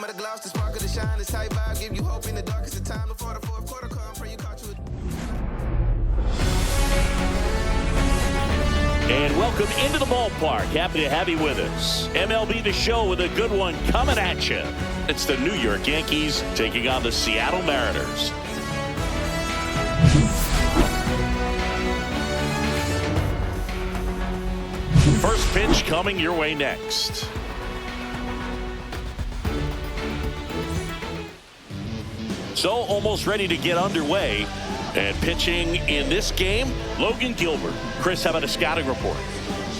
of the gloss, the spark of the shine, this tight vibe, give you hope in the darkest of time. Before the fourth quarter come, pray you caught you. And welcome into the ballpark. Happy to have you with us. MLB The Show with a good one coming at you. It's the New York Yankees taking on the Seattle Mariners. First pitch coming your way next. So almost ready to get underway. And pitching in this game, Logan Gilbert. Chris, how about a scouting report?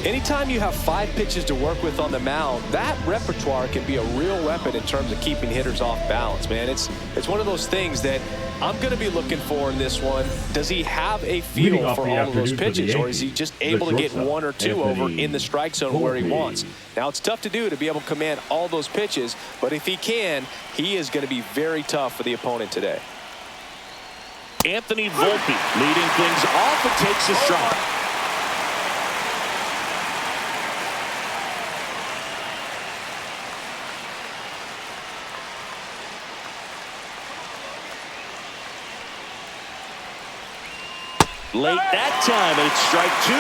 Anytime you have 5 pitches to work with on the mound, that repertoire can be a real weapon in terms of keeping hitters off balance, man. It's one of those things that I'm going to be looking for in this one. Does he have a feel for all of those pitches, or is he just able to get 1 or 2 over in the strike zone where he wants? Now, it's tough to do to be able to command all those pitches, but if he can, he is going to be very tough for the opponent today. Anthony Volpe leading things off and takes a strike. Late that time, and it's strike 2.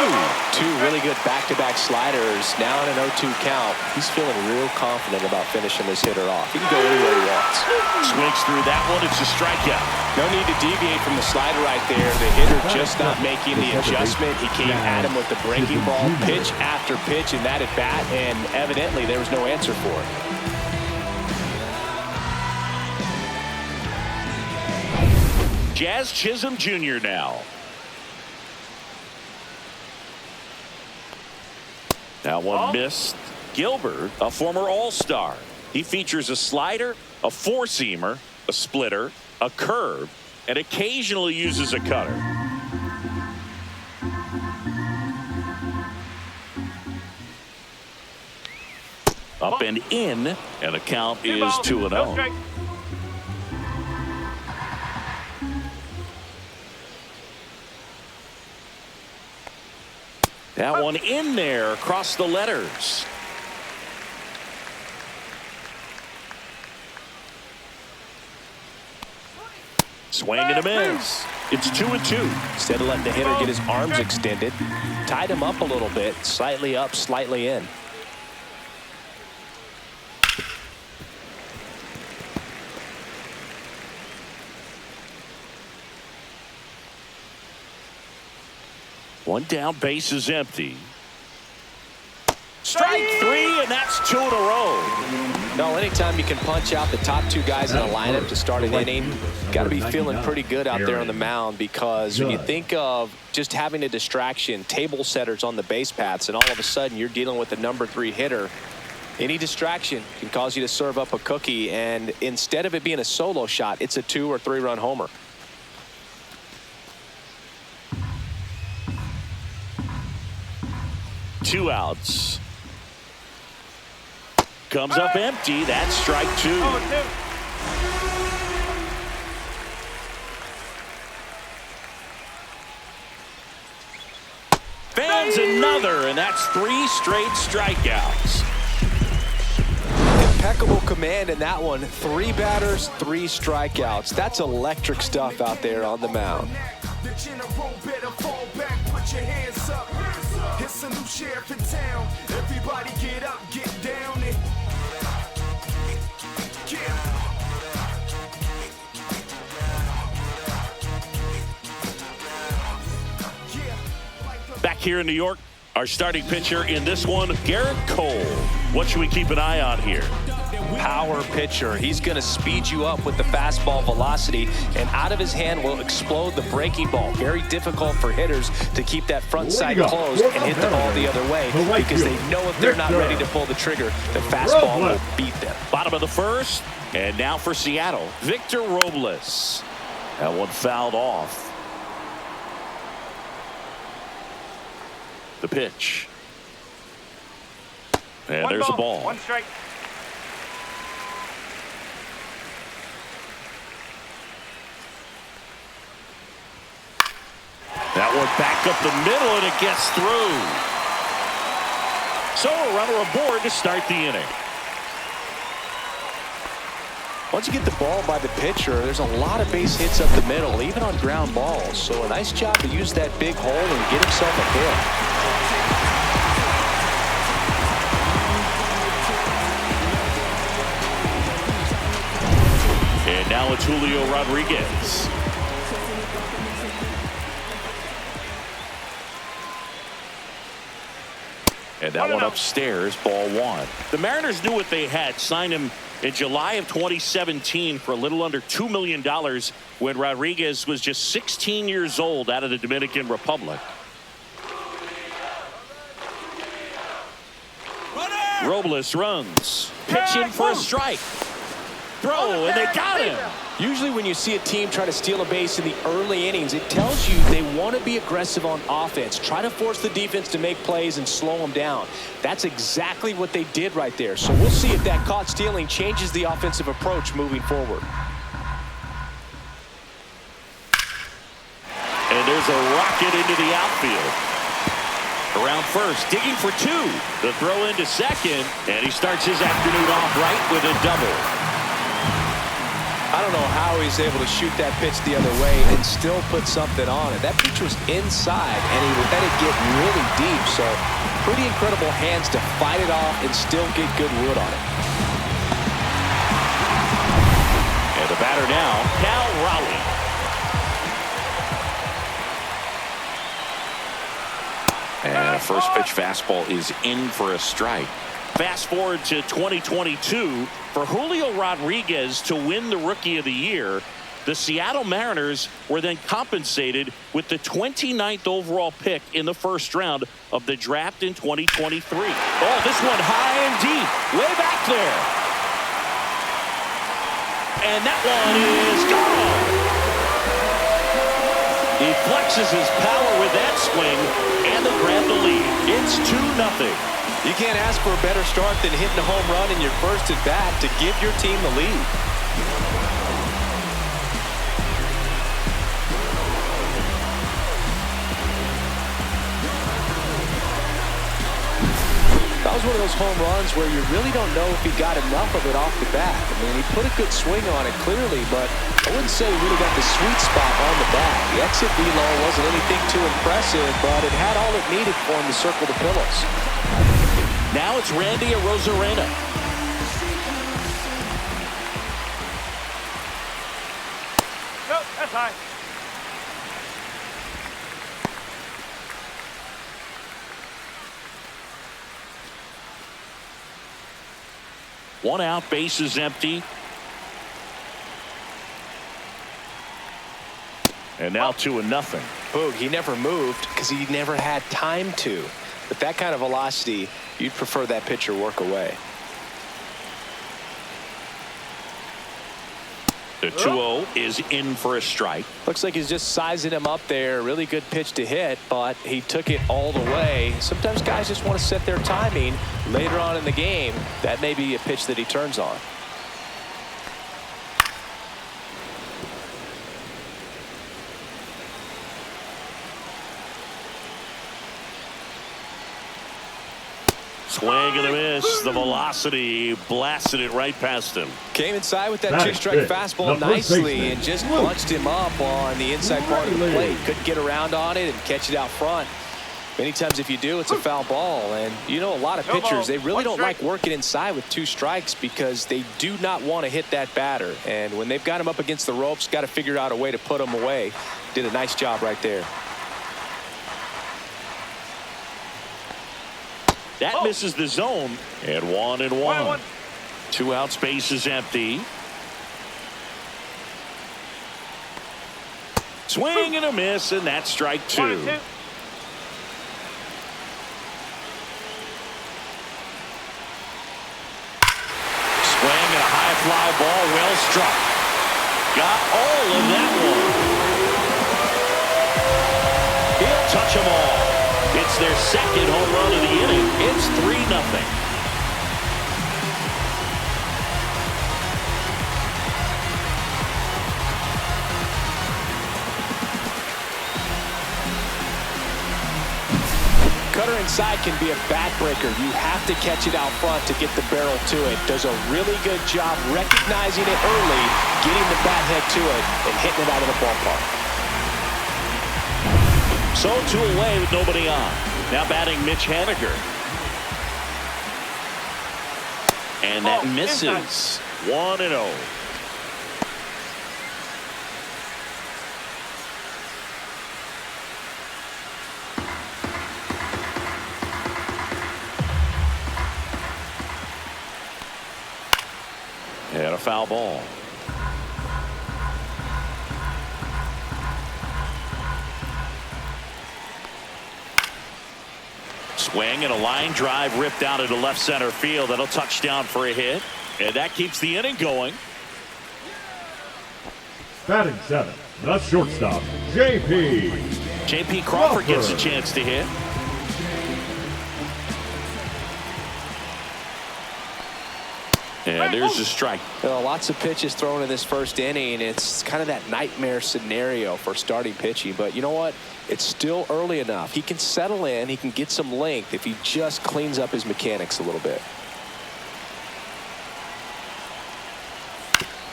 2 really good back-to-back sliders. Now in an 0-2 count. He's feeling real confident about finishing this hitter off. He can go anywhere he wants. Swings through that one. It's a strikeout. No need to deviate from the slider right there. The hitter just not making the adjustment. He came at him with the breaking ball, pitch after pitch, and that at bat, and evidently there was no answer for it. Jazz Chisholm Jr. now. That one missed. Gilbert, a former All-Star. He features a slider, a four-seamer, a splitter, a curve, and occasionally uses a cutter. Up and in, and the count is 2-0. That one in there across the letters. Swing and a miss. It's 2-2. Instead of letting the hitter get his arms extended, tied him up a little bit, slightly up, slightly in. One down, base is empty. Strike 3, and that's 2 in a row. No, anytime you can punch out the top 2 guys in a lineup to start an inning, got to be feeling pretty good out there on the mound, because when you think of just having a distraction, table setters on the base paths, and all of a sudden you're dealing with the number 3 hitter, any distraction can cause you to serve up a cookie, and instead of it being a solo shot, it's a 2 or 3 run homer. Two outs. Comes up empty. That's strike 2. Fans another, and that's 3 straight strikeouts. Impeccable command in that one. 3 batters, 3 strikeouts. That's electric stuff out there on the mound. It's a new sheriff in town. Everybody get up, get down, and Back here in New York, our starting pitcher in this one, Garrett Cole. What should we keep an eye on here? Power pitcher. He's going to speed you up with the fastball velocity, and out of his hand will explode the breaking ball. Very difficult for hitters to keep that front side closed and hit the ball the other way, because they know if they're not ready to pull the trigger, the fastball will beat them. Bottom of the first, and now for Seattle, Victor Robles. That one fouled off. The pitch. And there's a ball. 1 strike. That one back up the middle, and it gets through. So a runner aboard to start the inning. Once you get the ball by the pitcher, there's a lot of base hits up the middle, even on ground balls. So a nice job to use that big hole and get himself a hit. And now it's Julio Rodriguez. And that one upstairs, ball one. The Mariners knew what they had. Signed him in July of 2017 for a little under $2 million when Rodriguez was just 16 years old out of the Dominican Republic. Robles runs. Pitch in for a strike. Throw, and they got him. Usually when you see a team try to steal a base in the early innings, it tells you they want to be aggressive on offense. Try to force the defense to make plays and slow them down. That's exactly what they did right there. So we'll see if that caught stealing changes the offensive approach moving forward. And there's a rocket into the outfield. Around first, digging for two. The throw into second, and he starts his afternoon off right with a double. I don't know how he's able to shoot that pitch the other way and still put something on it. That pitch was inside, and he let it get really deep. So pretty incredible hands to fight it off and still get good wood on it. And the batter now, Cal Raleigh. And a first pitch fastball is in for a strike. Fast forward to 2022. For Julio Rodriguez to win the Rookie of the Year, the Seattle Mariners were then compensated with the 29th overall pick in the first round of the draft in 2023. Oh, this one high and deep, way back there. And that one is gone. He flexes his power with that swing, and they grab the lead. It's 2-0. You can't ask for a better start than hitting a home run in your first at bat to give your team the lead. That was one of those home runs where you really don't know if he got enough of it off the bat. I mean, he put a good swing on it clearly, but I wouldn't say he really got the sweet spot on the bat. The exit velo wasn't anything too impressive, but it had all it needed for him to circle the pillows. Now it's Randy Arozarena. Nope, that's high. One out, base is empty. And now 2-0. Boog, he never moved because he never had time to. With that kind of velocity, you'd prefer that pitcher work away. The 2-0 is in for a strike. Looks like he's just sizing him up there. Really good pitch to hit, but he took it all the way. Sometimes guys just want to set their timing later on in the game. That may be a pitch that he turns on. Swing and a miss. The velocity blasted it right past him. Came inside with that two-strike fastball nicely and just bunched him up on the inside part of the plate. Couldn't get around on it and catch it out front. Many times if you do, it's a foul ball. And you know, a lot of pitchers, they really don't like working inside with two strikes because they do not want to hit that batter. And when they've got him up against the ropes, got to figure out a way to put him away. Did a nice job right there. That misses the zone. And 1-1. 2 out, space is empty. Swing and a miss, and that's strike 2. Swing and a high fly ball, well struck. Got all of that one. He'll touch them all. It's their second home run of the inning. It's 3-0. cutter inside can be a backbreaker. You have to catch it out front to get the barrel to it. Does a really good job recognizing it early, getting the bat head to it, and hitting it out of the ballpark. So 2 away with nobody on. Now batting Mitch Haniger. And that misses. 1-0. And a foul ball. Swing and a line drive ripped out into left center field. That'll touch down for a hit. And that keeps the inning going. Batting 7, the shortstop, J.P. Crawford gets a chance to hit. And there's a strike. Well, lots of pitches thrown in this first inning. It's kind of that nightmare scenario for starting pitching. But you know what? It's still early enough. He can settle in. He can get some length if he just cleans up his mechanics a little bit.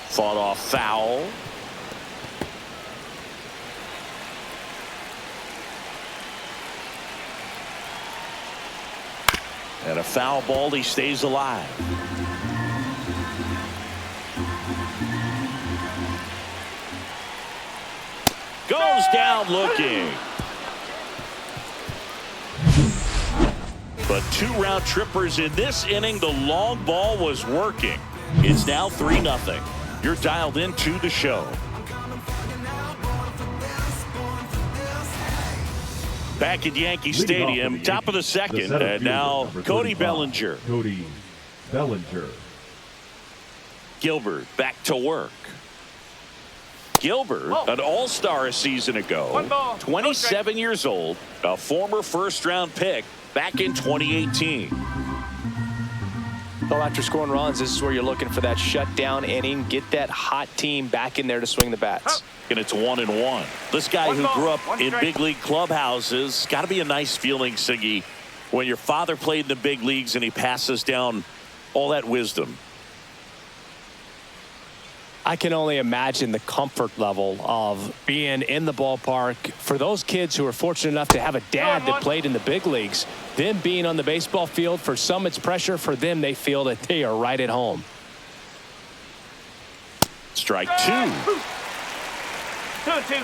Fought off foul. And a foul ball. He stays alive. Goes down looking. But 2 round trippers in this inning. The long ball was working. It's now 3-0. You're dialed into the show. Back at Yankee Stadium, top of the second, and now Cody Bellinger. Gilbert back to work. Gilbert, an all-star a season ago, 27 years old, a former first-round pick back in 2018. Well, after scoring runs, this is where you're looking for that shutdown inning. Get that hot team back in there to swing the bats. And it's 1-1. This guy who grew up in big league clubhouses, got to be a nice feeling, Siggy, when your father played in the big leagues and he passes down all that wisdom. I can only imagine the comfort level of being in the ballpark. For those kids who are fortunate enough to have a dad that played in the big leagues, them being on the baseball field, for some it's pressure. For them, they feel that they are right at home. Strike 2. 2-2.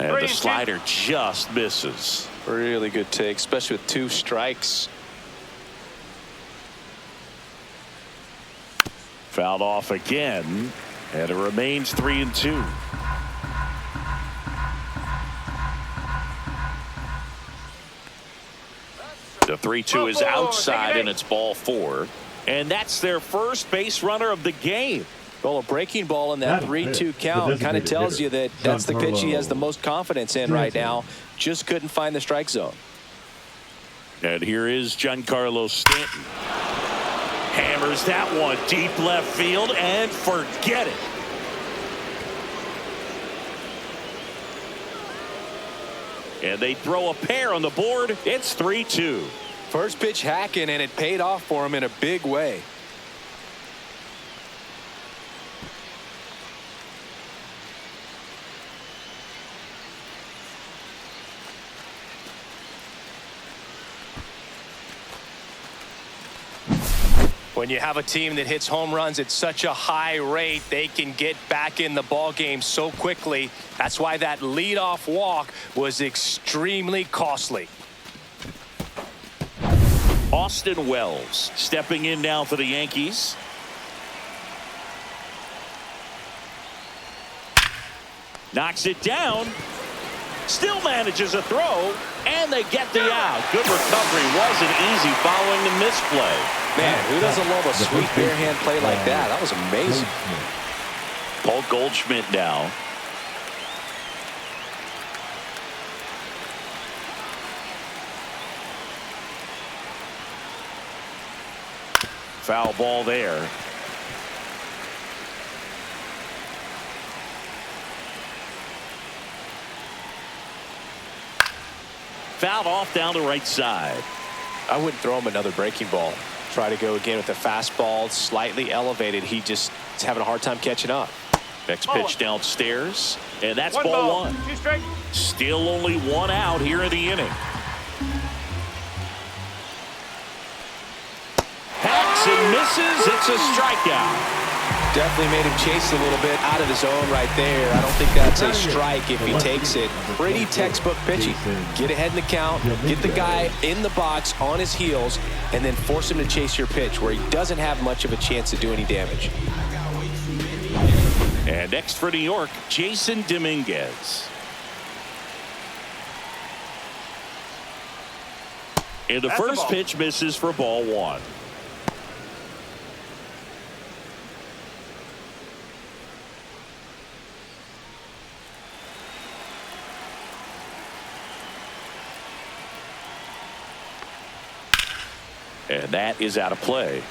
And the slider just misses. Really good take, especially with 2 strikes. Fouled off again, and it remains 3-2. The 3-2 is outside, and it's ball 4. And that's their first base runner of the game. Well, a breaking ball in that 3-2 count kind of tells you that that's the pitch he has the most confidence in right now. Just couldn't find the strike zone. And here is Giancarlo Stanton. Hammers that one deep left field and forget it. And they throw a pair on the board. It's 3-2. First pitch hacking, and it paid off for him in a big way. When you have a team that hits home runs at such a high rate, they can get back in the ball game so quickly. That's why that leadoff walk was extremely costly. Austin Wells stepping in now for the Yankees. Knocks it down. Still manages a throw, and they get the out. Good recovery. Wasn't easy following the misplay. Man, who doesn't love a sweet bare hand play like that? That was amazing. Paul Goldschmidt now. Foul ball there. Fouled off down the right side. I wouldn't throw him another breaking ball. Try to go again with the fastball, slightly elevated. He just is having a hard time catching up. Next pitch downstairs, and that's One ball one. 2 straight. Still only one out here in the inning. Hacks and misses. It's a strikeout. Definitely made him chase a little bit out of his zone right there. I don't think that's a strike if he takes it. Pretty textbook pitching. Get ahead in the count, get the guy in the box on his heels, and then force him to chase your pitch where he doesn't have much of a chance to do any damage. And next for New York, Jason Dominguez. And the first pitch misses for ball one. And that is out of play.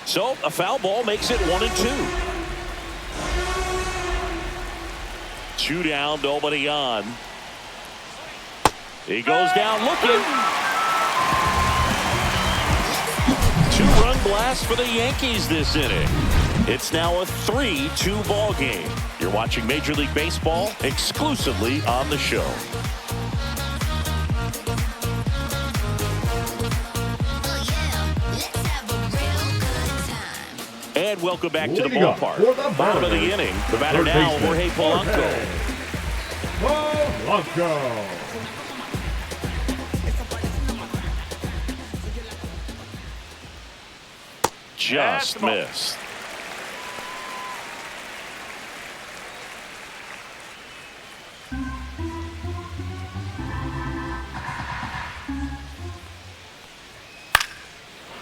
So a foul ball makes it 1-2. 2 down, nobody on. He goes down looking. 2-run blast for the Yankees this inning. It's now a 3-2 ball game. You're watching Major League Baseball exclusively on the show. And welcome back to the ballpark. Bottom of the inning. The batter now, Jorge Polanco. Just missed.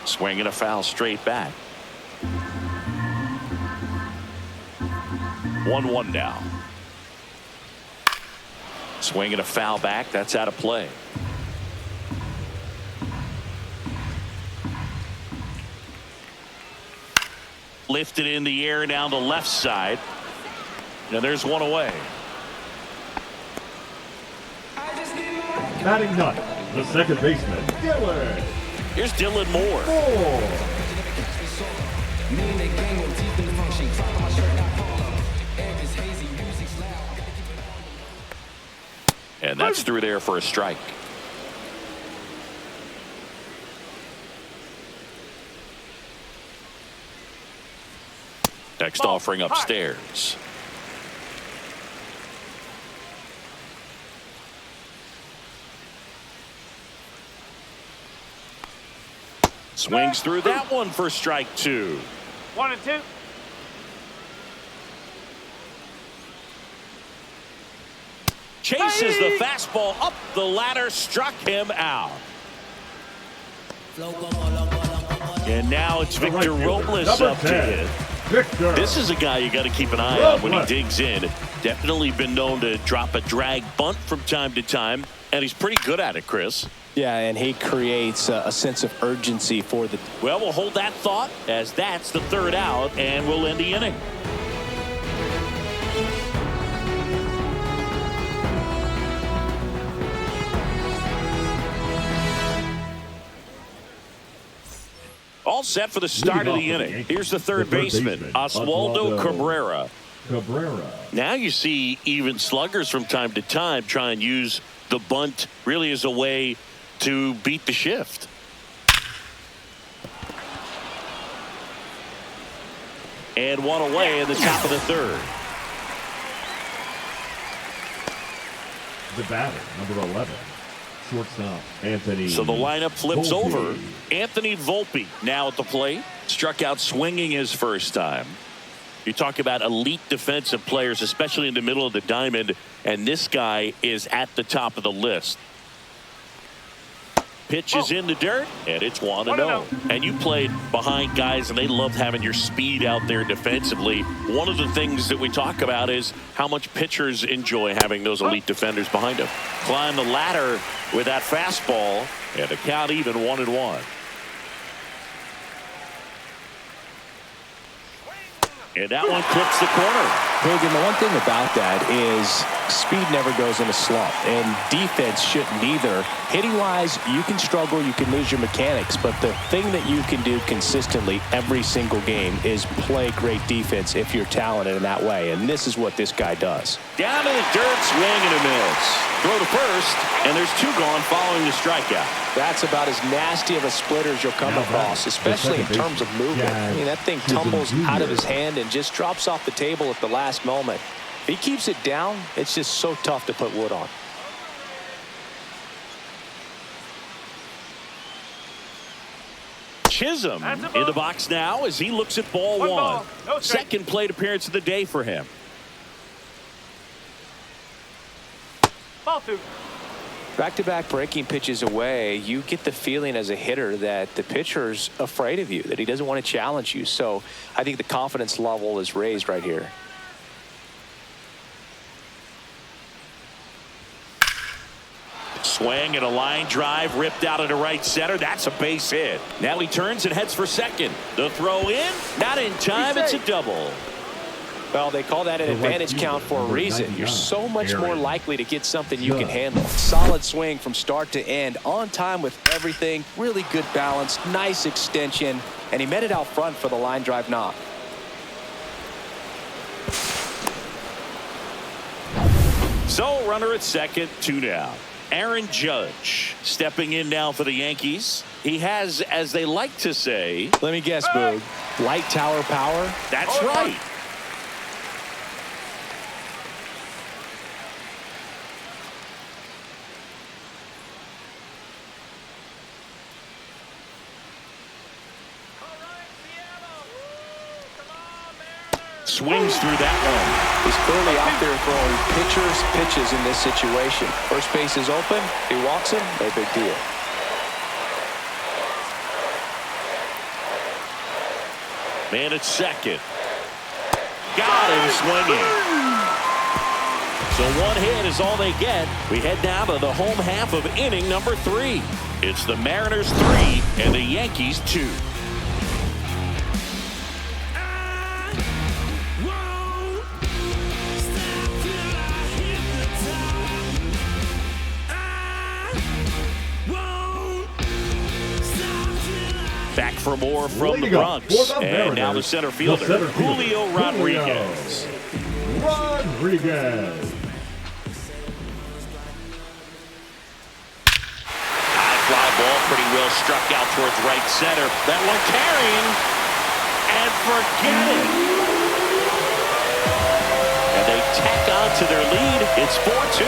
Swinging a foul straight back. 1-1 now. Swinging a foul back. That's out of play. Lifted in the air down the left side. Now there's one away. Batting ninth, the second baseman, Dylan. Here's Dylan Moore. And that's through there for a strike. Next offering upstairs. Swings through that one for strike 2. 1-2. Chases the fastball up the ladder, struck him out. And now it's Victor Robles up to hit. This is a guy you got to keep an eye on when he digs in. Definitely been known to drop a drag bunt from time to time, and he's pretty good at it, Chris. Yeah, and he creates a sense of urgency for the... Well, we'll hold that thought as that's the third out, and we'll end the inning. All set for the start of the inning. Here's the third baseman, Oswaldo Cabrera. Now you see even sluggers from time to time try and use the bunt really as a way to beat the shift. And one away in the top of the third. The batter, number 11. Shortstop, Anthony. So the lineup flips Volpe. over. Anthony Volpe now at the plate. Struck out swinging his first time. You talk about elite defensive players, especially in the middle of the diamond, and this guy is at the top of the list. pitch is in the dirt, and it's 1-0. And you played behind guys, and they loved having your speed out there defensively. One of the things that we talk about is how much pitchers enjoy having those elite defenders behind them. Climb the ladder with that fastball, and the count even 1-1. And that one clips the corner. Hogan, the one thing about that is speed never goes in a slump, and defense shouldn't either. Hitting-wise, you can struggle, you can lose your mechanics, but the thing that you can do consistently every single game is play great defense if you're talented in that way, and this is what this guy does. Down to the dirt, swing and a miss. Throw to first, and there's 2 gone following the strikeout. That's about as nasty of a splitter as you'll come across, especially in terms of movement. I mean, that thing tumbles out of his hand and just drops off the table at the last moment. If he keeps it down, it's just so tough to put wood on. Chisholm in the box now as he looks at ball 1. Second plate appearance of the day for him. Ball 2. Back-to-back breaking pitches away, you get the feeling as a hitter that the pitcher's afraid of you, that he doesn't want to challenge you. So I think the confidence level is raised right here. Swing and a line drive ripped out into right center. That's a base hit. Now he turns and heads for second. The throw in, not in time. It's a double. Well, they call that an advantage count for a reason. You're so much more likely to get something you can handle. Solid swing from start to end, on time with everything, really good balance, nice extension, and he met it out front for the line drive knock. So runner at second, 2 down. Aaron Judge stepping in now for the Yankees. He has, as they like to say, let me guess, Boog, light tower power? That's right. Swings through that one. He's clearly out there throwing pitchers pitches in this situation. First base is open. He walks him. No big deal. Man at second. Got him swinging. So 1 hit is all they get. We head down to the home half of inning number 3. It's the Mariners 3 and the Yankees 2. Back for more from the Bronx. And now the center fielder, Julio Rodriguez. High fly ball, pretty well struck out towards right center. That one carrying, and forget it. And they tack on to their lead. It's 4-2.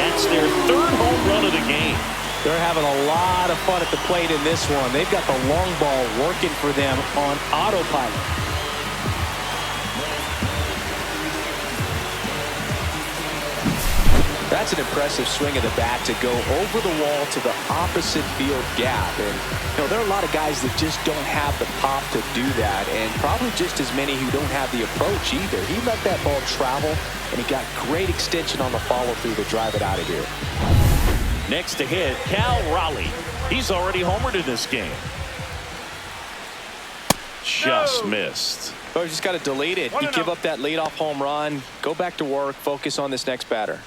That's their 3rd home run of the game. They're having a lot of fun at the plate in this one. They've got the long ball working for them on autopilot. That's an impressive swing of the bat to go over the wall to the opposite field gap. And, you know, there are a lot of guys that just don't have the pop to do that, and probably just as many who don't have the approach either. He let that ball travel, and he got great extension on the follow-through to drive it out of here. Next to hit, Cal Raleigh. He's already homered in this game. Just missed. Oh, you just got to delete it. You give up that leadoff home run, go back to work, focus on this next batter.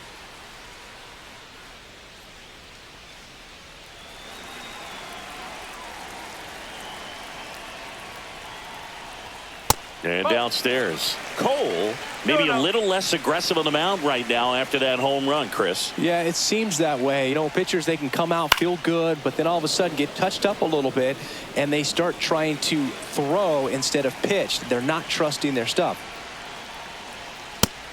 And downstairs, Cole, maybe a little less aggressive on the mound right now after that home run, Chris. Yeah, it seems that way. You know, pitchers, they can come out, feel good, but then all of a sudden get touched up a little bit, and they start trying to throw instead of pitch. They're not trusting their stuff.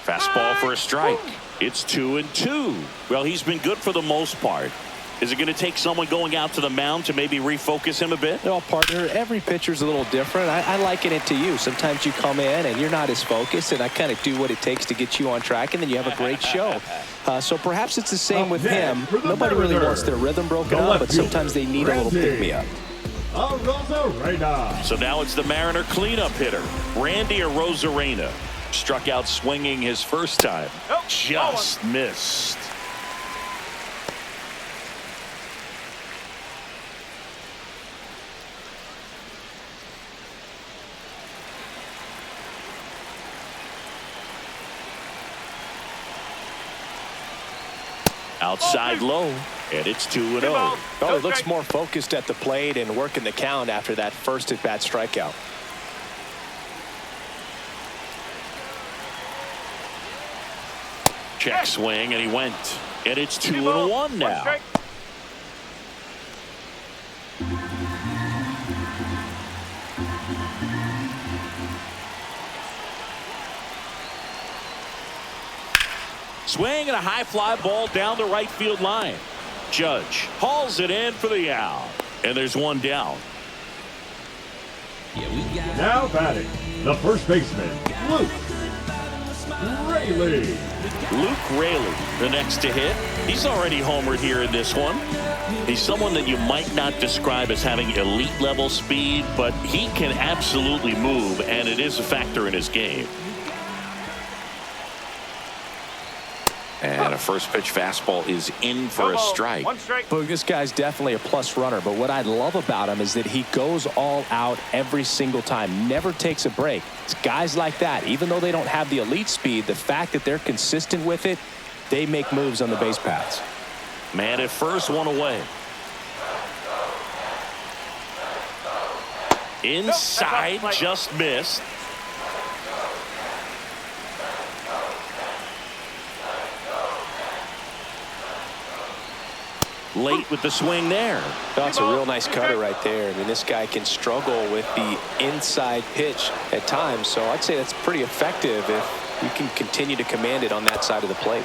Fastball for a strike. It's 2-2. Well, he's been good for the most part. Is it going to take someone going out to the mound to maybe refocus him a bit? No, partner, every pitcher's a little different. I liken it to you. Sometimes you come in and you're not as focused, and I kind of do what it takes to get you on track, and then you have a great show. So perhaps it's the same with him. Nobody really wants their rhythm broken up, but sometimes they need a little pick-me-up. So now it's the Mariner cleanup hitter, Randy Arozarena. Struck out swinging his first time. Just missed. Outside low, and it's 2-0. Oh, he looks more focused at the plate and working the count after that first at-bat strikeout. Check swing, and he went. And it's 2-1 now. Swing and a high fly ball down the right field line. Judge hauls it in for the out. And there's one down. Now batting, the first baseman, Luke Raley. Luke Raley, the next to hit. He's already homered here in this one. He's someone that you might not describe as having elite level speed, but he can absolutely move, and it is a factor in his game. And a first pitch fastball is in for a strike. But this guy's definitely a plus runner, but what I love about him is that he goes all out every single time, never takes a break. It's guys like that, even though they don't have the elite speed, the fact that they're consistent with it, they make moves on the base paths. Man at first, one away. Inside, just missed. Late with the swing there. That's a real nice cutter right there. I mean, this guy can struggle with the inside pitch at times, so I'd say that's pretty effective if you can continue to command it on that side of the plate.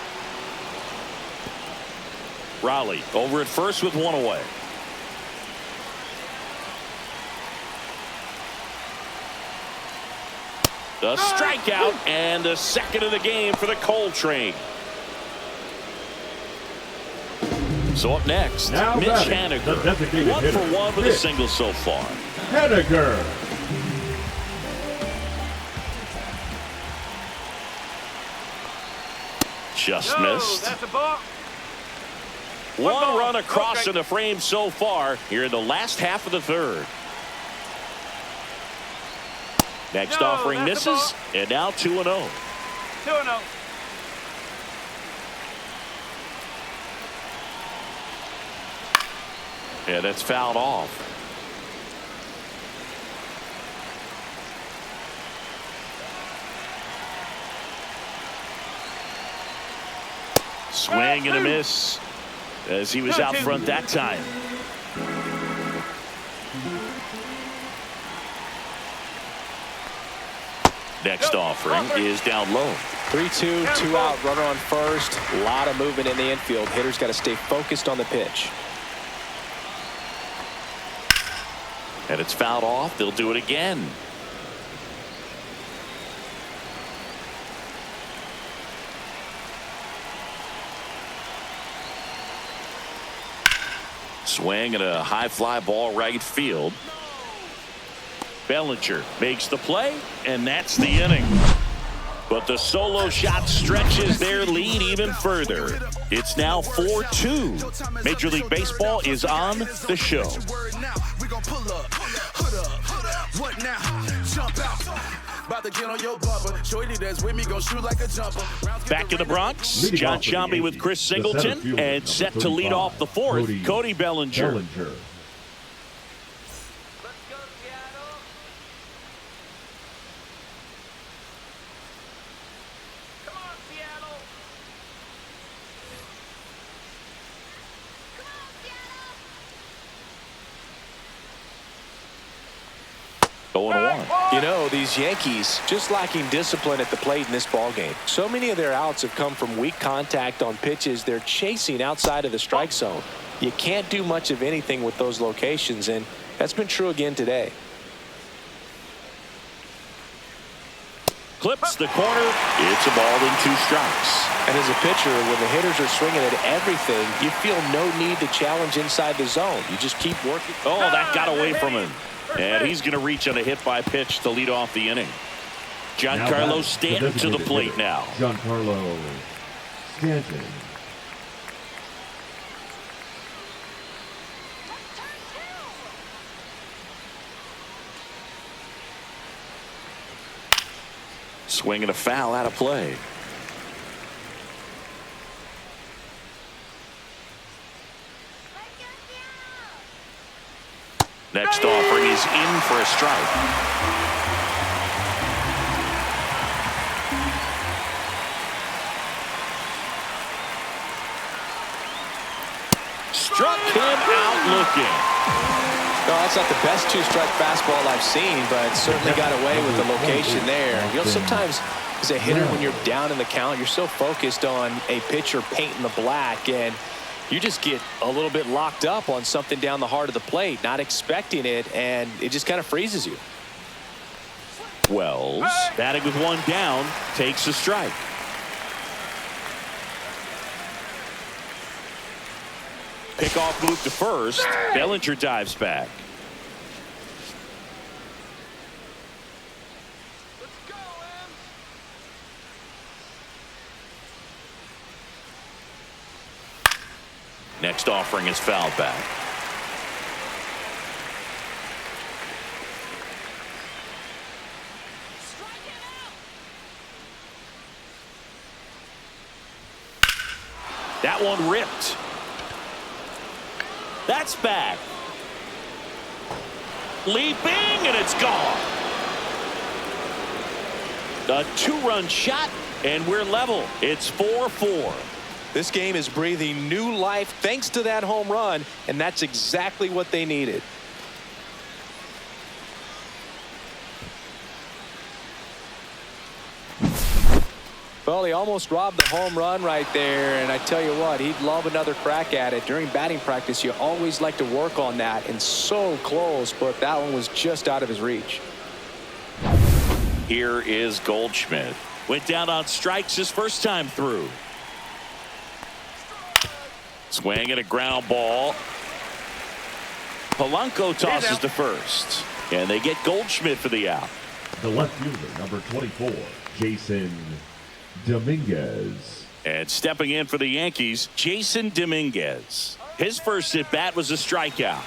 Raleigh over at first with one away. The strikeout and the second of the game for the Coltrane. So up next, Now Mitch batting, the Haniger. designated 1 hitter, for 1 with a single so far. Haniger. Just missed. That's a ball. One ball. run across Okay. in the frame so far here in the last half of the third. Next No, offering that's a misses, and now 2-0. 2-0. Yeah, that's fouled off. Swing and a miss as he was out front that time. Next offering is down low. 3-2, 2 out, runner on first. A lot of movement in the infield. Hitter's got to stay focused on the pitch. And it's fouled off. They'll do it again. Swing and a high fly ball right field. Bellinger makes the play, and that's the inning. But the solo shot stretches their lead even further. It's now 4-2. Major League Baseball is on the show. Back in the Bronx, John Sciambi with Chris Singleton, and set to lead off the fourth, Cody Bellinger. You know, these Yankees just lacking discipline at the plate in this ballgame. So many of their outs have come from weak contact on pitches they're chasing outside of the strike zone. you can't do much of anything with those locations, and that's been true again today. Clips the corner. It's a ball in 2 strikes. And as a pitcher, when the hitters are swinging at everything, you feel no need to challenge inside the zone. You just keep working. Oh, that got away from him. And he's going to reach on a hit by pitch to lead off the inning. Giancarlo Stanton to the plate now. Giancarlo Stanton. Swinging a foul out of play. Next offering is in for a strike. Struck him out looking. No, that's not the best 2-strike fastball I've seen, but certainly got away with the location there. You know, sometimes as a hitter, when you're down in the count, you're so focused on a pitcher painting the black, and you just get a little bit locked up on something down the heart of the plate, not expecting it, and it just kind of freezes you. Wells, batting with 1 down, takes a strike. Pickoff move to first. Bellinger dives back. Next offering is fouled back. That one ripped. That's back. Leaping, and it's gone. A 2-run shot, and we're level. It's 4-4. This game is breathing new life thanks to that home run, and that's exactly what they needed. Well, he almost robbed the home run right there, and I tell you what, he'd love another crack at it. During batting practice, you always like to work on that, and so close, but that one was just out of his reach. Here is Goldschmidt. Went down on strikes his first time through. Swing at a ground ball. Polanco tosses to first, and they get Goldschmidt for the out. The left fielder, number 24, Jason Dominguez. And stepping in for the Yankees, Jason Dominguez. His first at bat was a strikeout.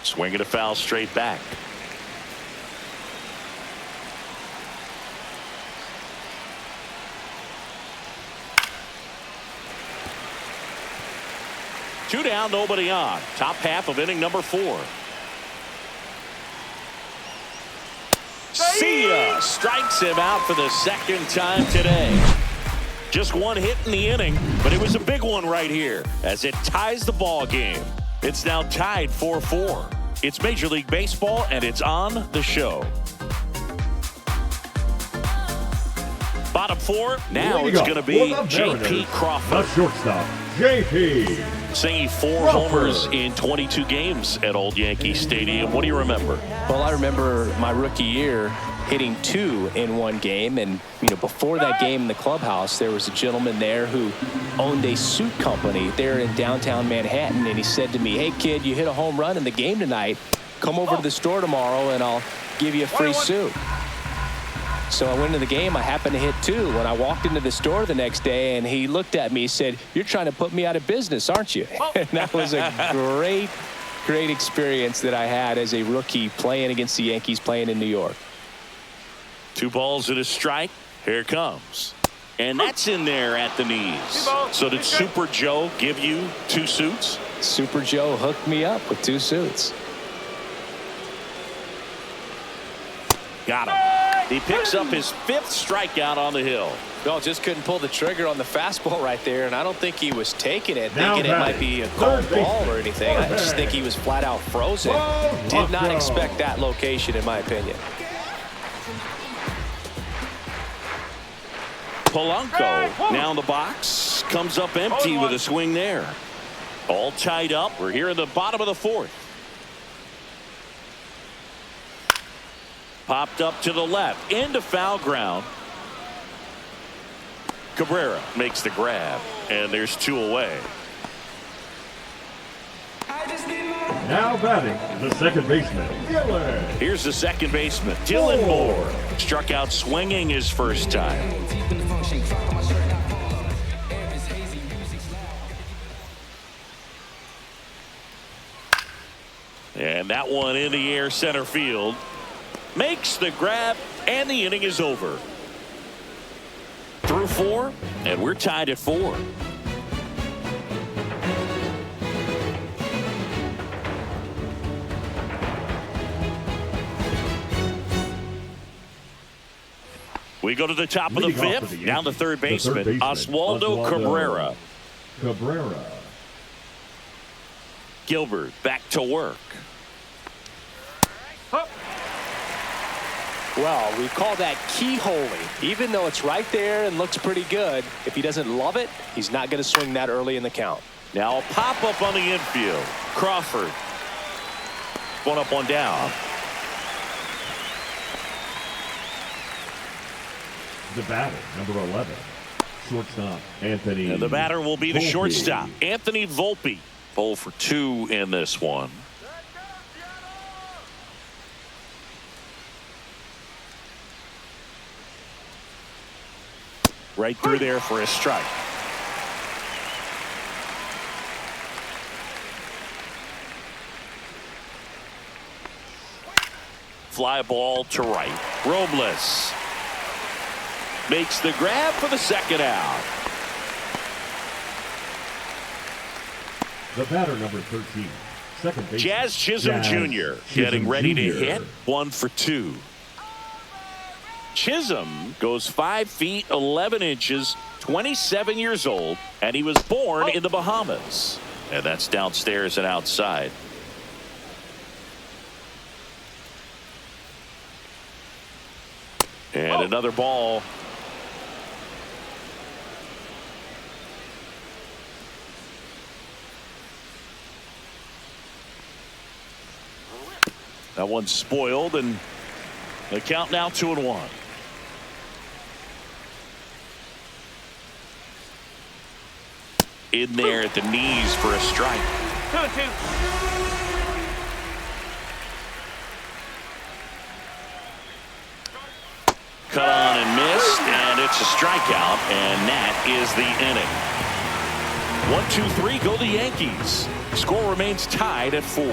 Swinging a foul straight back. Two down, nobody on. Top half of inning number 4. See ya! Strikes him out for the second time today. Just 1 hit in the inning, but it was a big one right here as it ties the ball game. It's now tied 4-4. It's Major League Baseball, and it's on the show. Bottom 4, now it's going to be J.P. Crawford. The shortstop, J.P. Singing 4 homers in 22 games at Old Yankee Stadium. What do you remember? Well, I remember my rookie year hitting 2 in 1 game, and before that game in the clubhouse, there was a gentleman there who owned a suit company there in downtown Manhattan, and he said to me, "Hey kid, you hit a home run in the game tonight. Come over to the store tomorrow and I'll give you a free suit." So I went to the game. I happened to hit 2. When I walked into the store the next day, and he looked at me, he said, "You're trying to put me out of business, aren't you?" And that was a great experience that I had as a rookie playing against the Yankees, playing in New York. 2 balls and a strike. Here it comes. And that's in there at the knees. So did Super Joe give you 2 suits? Super Joe hooked me up with 2 suits. Got him. He picks up his 5th strikeout on the hill. No, just couldn't pull the trigger on the fastball right there, and I don't think he was taking it, Now thinking it might be a cold ball or anything. I just think he was flat out frozen. Did not expect that location, in my opinion. Polanco now in the box, comes up empty with a swing there. All tied up. We're here in the bottom of the fourth. Popped up to the left into foul ground. Cabrera makes the grab, and there's 2 away. Now batting, the second baseman, Dylan. Here's the second baseman, Dylan Moore. Struck out swinging his first time. And that one in the air center field. Makes the grab, and the inning is over. Through 4, and we're tied at 4. We go to the top of the 5th. Now the third baseman, Oswaldo Cabrera. Gilbert back to work. Well, we call that keyholing. Even though it's right there and looks pretty good, if he doesn't love it, he's not going to swing that early in the count. Now a pop up on the infield. Crawford. 1 up, 1 down. The batter, number 11, shortstop, Anthony. And the batter will be the Volpe. shortstop, Anthony Volpe. 0 for 2 in this one. Right through there for a strike. Fly ball to right. Robles makes the grab for the second out. The batter, number 13, second baseman, Jazz Chisholm Jr. getting ready to hit. 1 for 2. Chisholm goes 5 feet 11 inches, 27 years old, and he was born in the Bahamas. And that's downstairs and outside. And another ball. That one's spoiled, and the count now 2-1. In there at the knees for a strike. 2-2. Cut on and missed, and it's a strikeout, and that is the inning. 1-2-3 go the Yankees. Score remains tied at 4.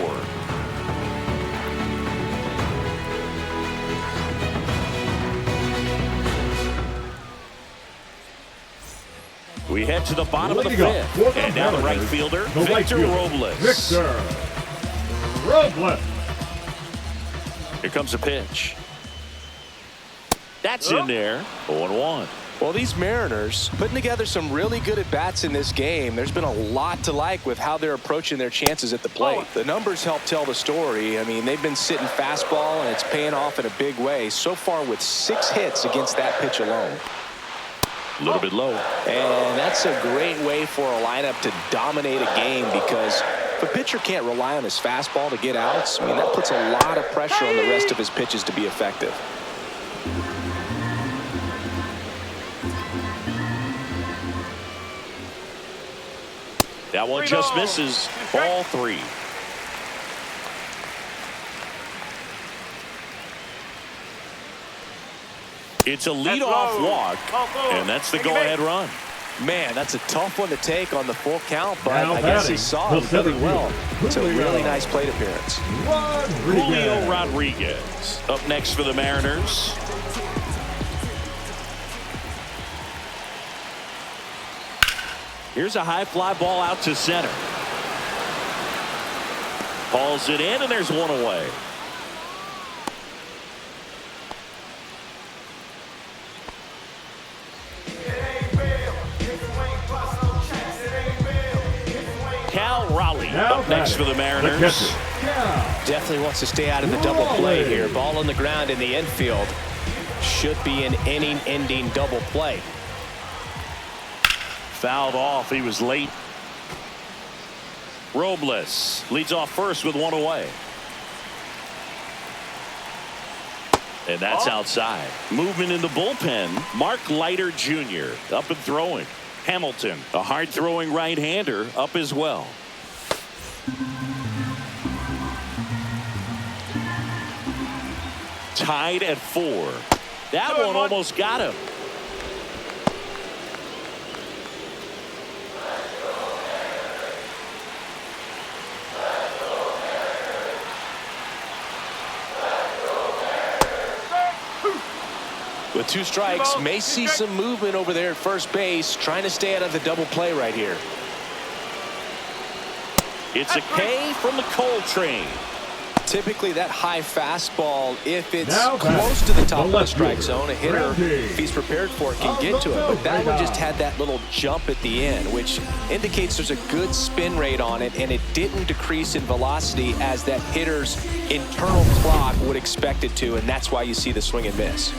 We head to the bottom of the 5th, and now the right fielder, Victor Robles. Here comes a pitch. That's in there. 0-1. Well, these Mariners putting together some really good at-bats in this game. There's been a lot to like with how they're approaching their chances at the plate. The numbers help tell the story. I mean, they've been sitting fastball, and it's paying off in a big way. So far with 6 hits against that pitch alone. A little bit low. And that's a great way for a lineup to dominate a game, because if a pitcher can't rely on his fastball to get outs, I mean, that puts a lot of pressure on the rest of his pitches to be effective. That one just misses. Ball 3. It's a leadoff walk, and that's the go-ahead run. Man, that's a tough one to take on the full count, but I guess he saw it really well. It's a really nice plate appearance. Julio Rodriguez up next for the Mariners. Here's a high fly ball out to center. Hauls it in, and there's 1 away. Cal Raleigh up next for the Mariners. Definitely wants to stay out of the double play here. Ball on the ground in the infield. should be an inning-ending double play. Fouled off. He was late. Robles leads off first with one away. And that's outside. Movement in the bullpen. Mark Leiter Jr. up and throwing. Hamilton, a hard-throwing right-hander, up as well. Tied at 4. That one almost got him. With 2 strikes, may see some movement over there at first base, trying to stay out of the double play right here. It's a K from the Coltrane. Typically that high fastball, if it's close to the top of the strike zone, a hitter, if he's prepared for it, can get to it. But that one just had that little jump at the end, which indicates there's a good spin rate on it, and it didn't decrease in velocity as that hitter's internal clock would expect it to, and that's why you see the swing and miss.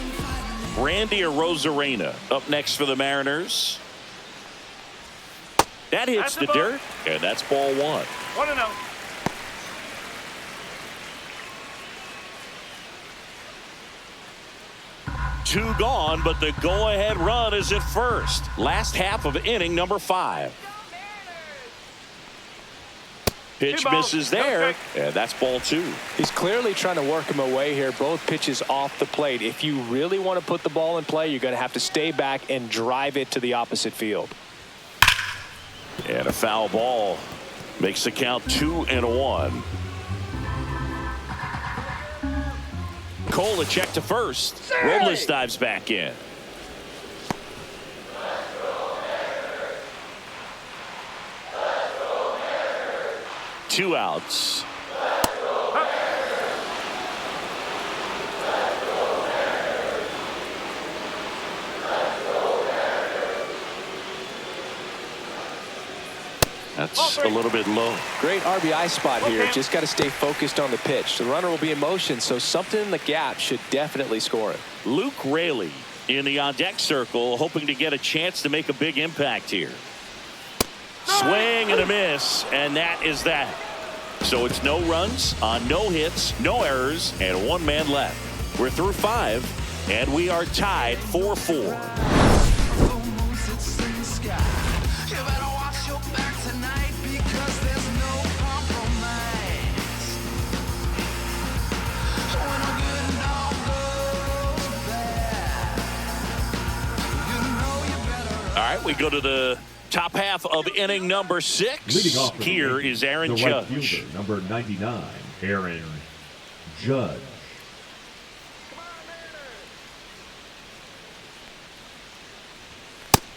Randy Arozarena up next for the Mariners. That hits the dirt, and that's ball 1. 1-0. Two gone, but the go-ahead run is at first. Last half of inning number 5. Pitch misses there, and that's ball 2. He's clearly trying to work him away here. Both pitches off the plate. If you really want to put the ball in play, you're going to have to stay back and drive it to the opposite field. And a foul ball makes the count 2-1. Cole a check to first. Robles dives back in. Two outs. That's a little bit low. Great RBI spot here. Just got to stay focused on the pitch. The runner will be in motion, so something in the gap should definitely score it. Luke Raley in the on-deck circle, hoping to get a chance to make a big impact here. Swing and a miss, and that is that. So it's no runs on no hits, no errors, and 1 man left. We're through 5, and we are tied 4-4. All right, we go to the top half of inning number 6. Here is Aaron Judge. Right fielder, number 99, Aaron Judge.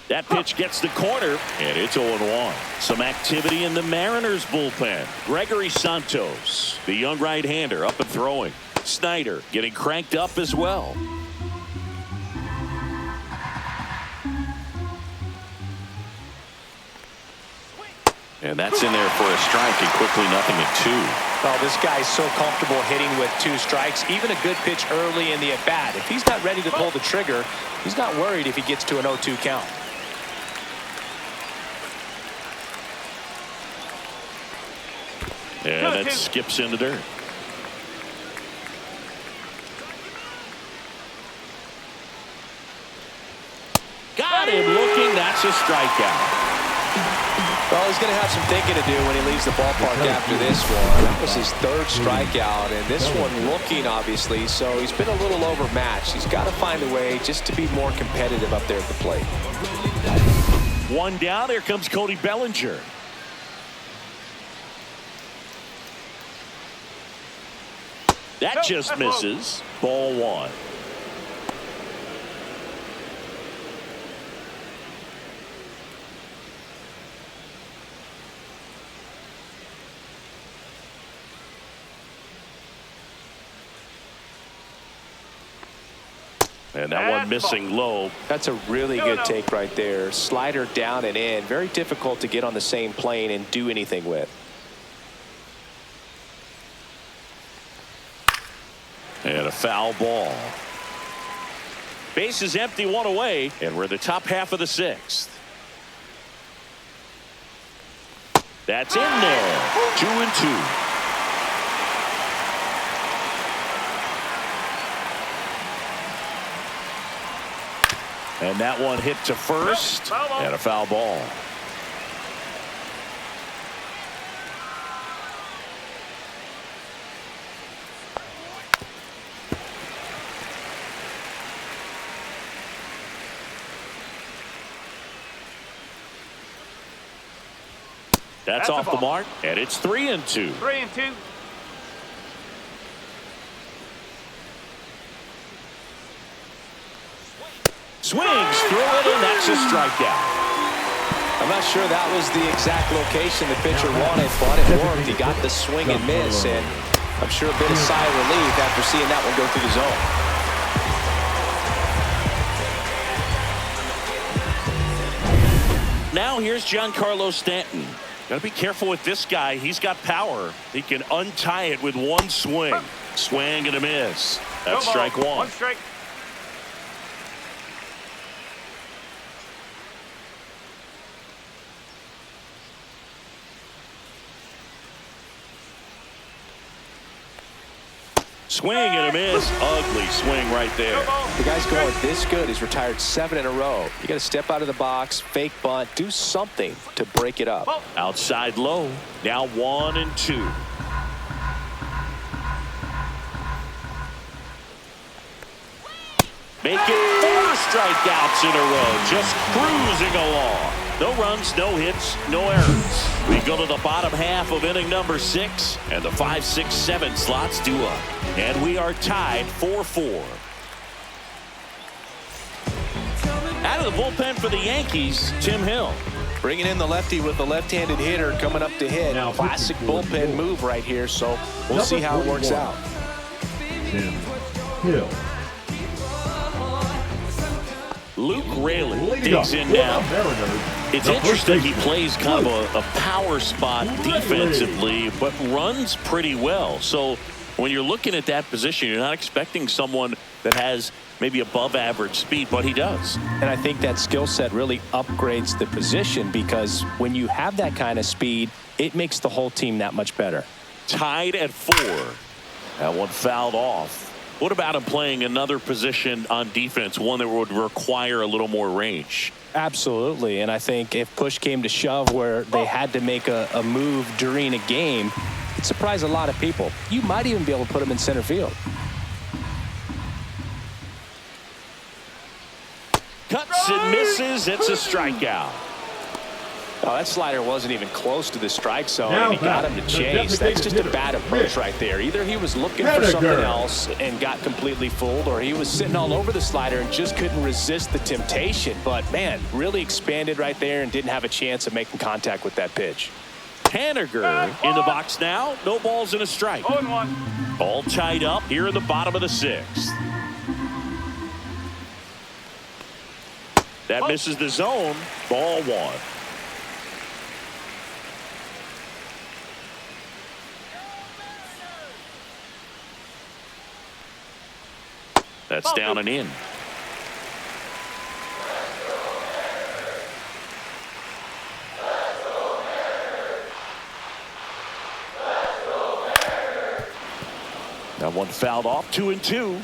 That pitch gets the corner, and it's 0-1. Some activity in the Mariners bullpen. Gregory Santos, the young right-hander, up and throwing. Snyder getting cranked up as well. And that's in there for a strike, and quickly 0-2. Well, this guy's so comfortable hitting with 2 strikes. Even a good pitch early in the at-bat. If he's not ready to pull the trigger, he's not worried if he gets to an 0-2 count. And that skips in the dirt. Got him looking. That's a strikeout. Well, he's going to have some thinking to do when he leaves the ballpark after this one. That was his 3rd strikeout, and this one looking, obviously, so he's been a little overmatched. He's got to find a way just to be more competitive up there at the plate. 1 down. Here comes Cody Bellinger. That just misses. Ball 1. And that one missing low. That's a really good take right there. Slider down and in. Very difficult to get on the same plane and do anything with. And a foul ball. Base is empty, one away, and we're the top half of the sixth. That's in there. 2-2. And that one hit to first, and a foul ball. That's off the mark, and it's 3-2. 3-2. Swings through it, and that's a strikeout. I'm not sure that was the exact location the pitcher wanted, but it worked. He got the swing and miss, and I'm sure a bit of sigh of relief after seeing that one go through the zone. Now here's Giancarlo Stanton. Got to be careful with this guy. He's got power. He can untie it with one swing. Swing and a miss. That's strike one. One strike. Swing and a miss. Ugly swing right there. The guy's going this good. He's retired 7 in a row. You got to step out of the box, fake bunt, do something to break it up. Outside low. Now 1-2. Make it 4 strikeouts in a row. Just cruising along. No runs, no hits, no errors. We go to the bottom half of inning number 6, and the 5, 6, 7 slots due up. And we are tied 4-4. Out of the bullpen for the Yankees, Tim Hill. Bringing in the lefty with the left-handed hitter coming up to hit. Now, classic bullpen move right here, so we'll see how it works out. Tim Hill. Luke Raley digs in now. It's interesting he plays kind of a power spot defensively, but runs pretty well. So when you're looking at that position, you're not expecting someone that has maybe above average speed, but he does. And I think that skill set really upgrades the position, because when you have that kind of speed, it makes the whole team that much better. Tied at 4. That one fouled off. What about him playing another position on defense, one that would require a little more range? Absolutely, and I think if push came to shove where they had to make a move during a game, it'd surprise a lot of people. You might even be able to put him in center field. Cuts and misses. It's a strikeout. Oh, that slider wasn't even close to the strike zone, and he got him to chase. That's just a bad approach right there. Either he was looking for something else and got completely fooled, or he was sitting all over the slider and just couldn't resist the temptation. But, man, really expanded right there and didn't have a chance of making contact with that pitch. Haniger in the box now. No balls and a strike. 0-1. All tied up here in the bottom of the 6th. That misses the zone. Ball 1. That's down and in. That one fouled off. 2-2.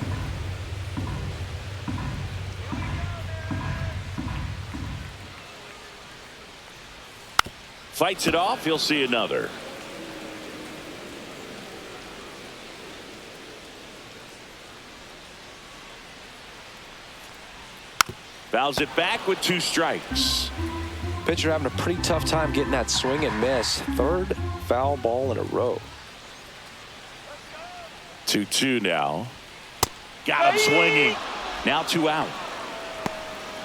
Fights it off. He'll see another. Fouls it back with 2 strikes. Pitcher having a pretty tough time getting that swing and miss. 3rd foul ball in a row. 2-2 now. Got him swinging. Now 2 out.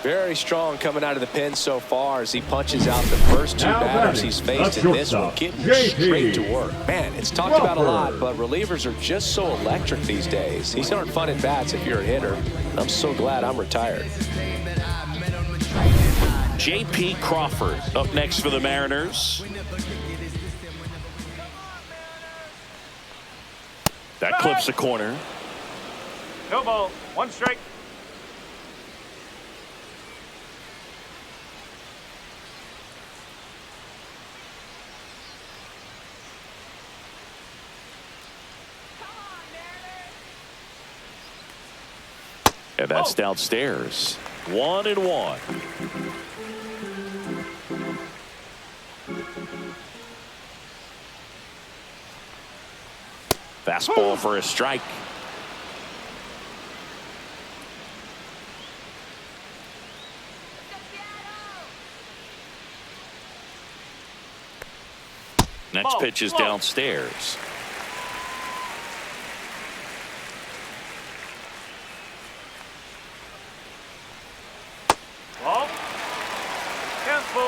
Very strong coming out of the pen so far as he punches out the first 2 batters he's faced in this one, getting straight to work. Man, it's talked about a lot, but relievers are just so electric these days. These aren't fun at bats if you're a hitter. I'm so glad I'm retired. J.P. Crawford up next for the Mariners. That clips the corner. No ball. 1 strike. And that's downstairs. 1-1. Fastball for a strike. Next pitch is downstairs.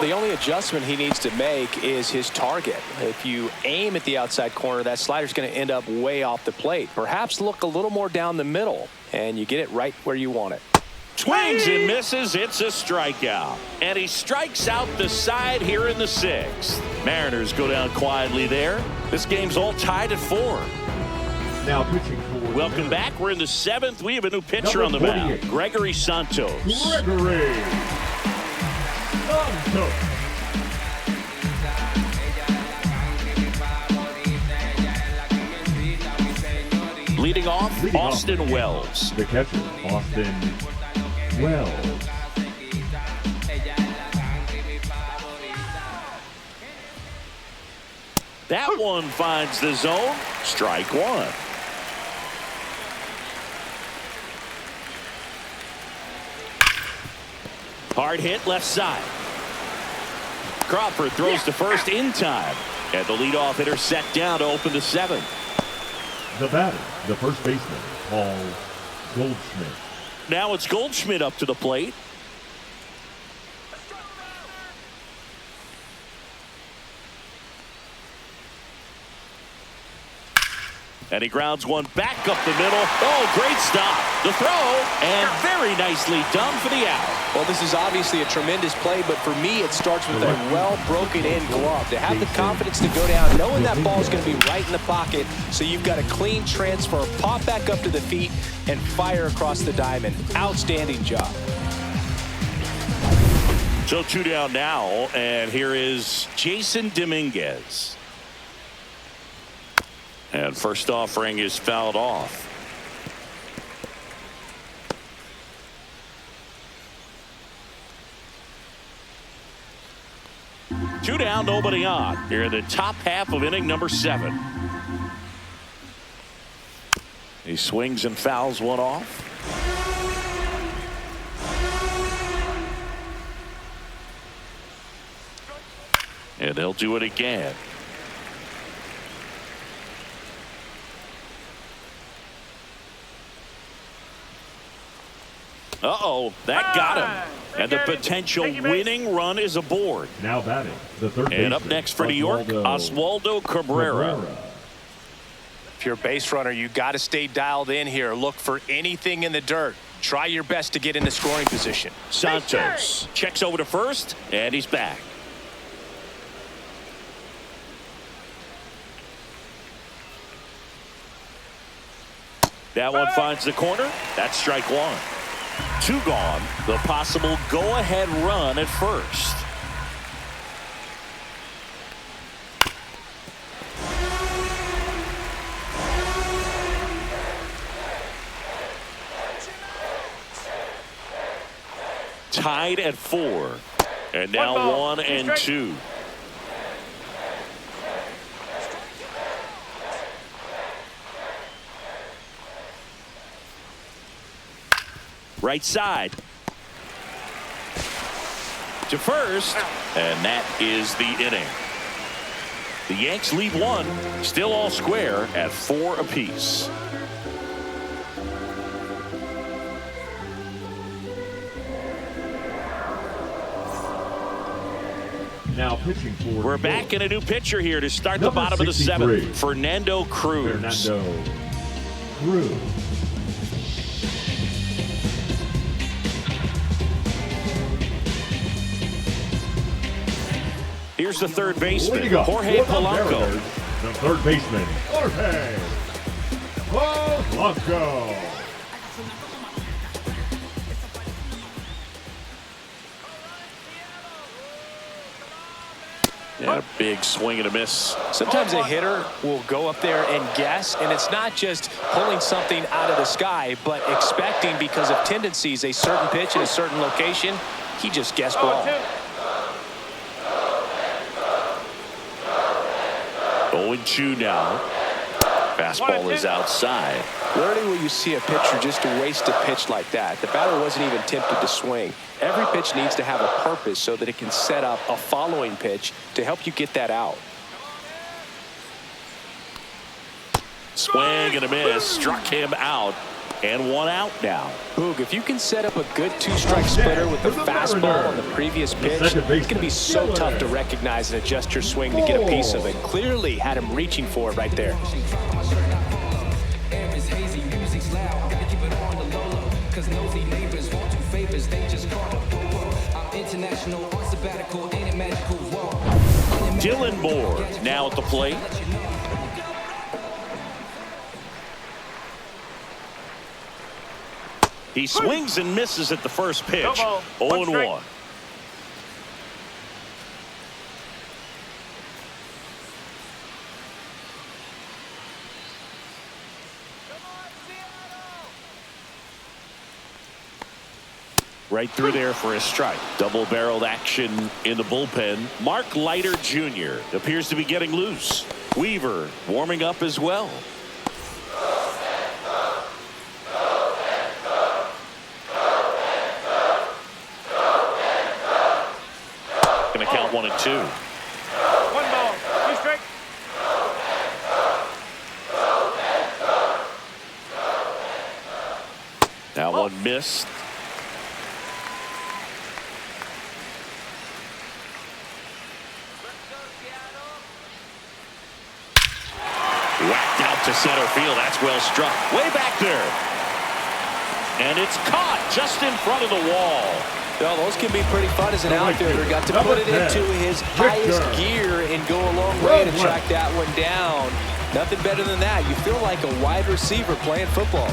The only adjustment he needs to make is his target. If you aim at the outside corner, that slider's going to end up way off the plate. Perhaps look a little more down the middle, and you get it right where you want it. Swings and misses. It's a strikeout. And he strikes out the side here in the 6th. Mariners go down quietly there. This game's all tied at 4. Now pitching for Welcome back. We're in the 7th. We have a new pitcher on the mound. Gregory Santos. Gregory Santos. Leading off, Austin Wells. The catcher, Austin Wells. That one finds the zone. Strike 1. Hard hit left side. Crawford throws to first in time. And the leadoff hitter set down to open the 7th. The batter, the first baseman, Paul Goldschmidt. Now it's Goldschmidt up to the plate. And he grounds one back up the middle. Oh, great stop. The throw, and very nicely done for the out. Well, this is obviously a tremendous play, but for me, it starts with a well-broken-in glove. To have the confidence to go down, knowing that ball is going to be right in the pocket, so you've got a clean transfer, pop back up to the feet, and fire across the diamond. Outstanding job. So 2 down now, and here is Jason Dominguez. And first offering is fouled off. Two down, nobody on. Here in the top half of inning number 7. He swings and fouls one off. And they'll do it again. Uh-oh, that got him. And the potential winning run is aboard. Now batting, the third baseman. And up next for New York, Oswaldo Cabrera. If you're a base runner, you got to stay dialed in here. Look for anything in the dirt. Try your best to get in the scoring position. Santos checks over to first, and he's back. That one finds the corner. That's strike 1. 2 gone. The possible go-ahead run at first. Tied at 4. And now 1 and 2. Right side to first, and that is the inning. The Yanks lead 1, still all square at 4 apiece. Now pitching for We're back in a new pitcher here to start the bottom of the 7th. Fernando Cruz. Here's the third baseman, Jorge Polanco. The third baseman, Jorge Polanco. And a big swing and a miss. Sometimes a hitter will go up there and guess, and it's not just pulling something out of the sky, but expecting, because of tendencies, a certain pitch in a certain location. He just guessed wrong. 0-2 now. Fastball is outside. Rarely will you see a pitcher just waste a pitch like that. The batter wasn't even tempted to swing. Every pitch needs to have a purpose so that it can set up a following pitch to help you get that out. Swing and a miss. Struck him out. And one out now. Boog, if you can set up a good two-strike splitter with the fastball on the previous pitch, it's going to be so tough to recognize and adjust your swing to get a piece of it. Clearly had him reaching for it right there. Dylan Moore now at the plate. He swings and misses at the first pitch. 0-1. Right through there for a strike. Double-barreled action in the bullpen. Mark Leiter Jr. appears to be getting loose. Weaver warming up as well. Going to count 1-2. 1 ball, 2 strike. Now one missed. Whacked out to center field. That's well struck. Way back there. And it's caught just in front of the wall. Well, those can be pretty fun as an outfielder. Got to put it into his highest gear and go a long way to track that one down. Nothing better than that. You feel like a wide receiver playing football.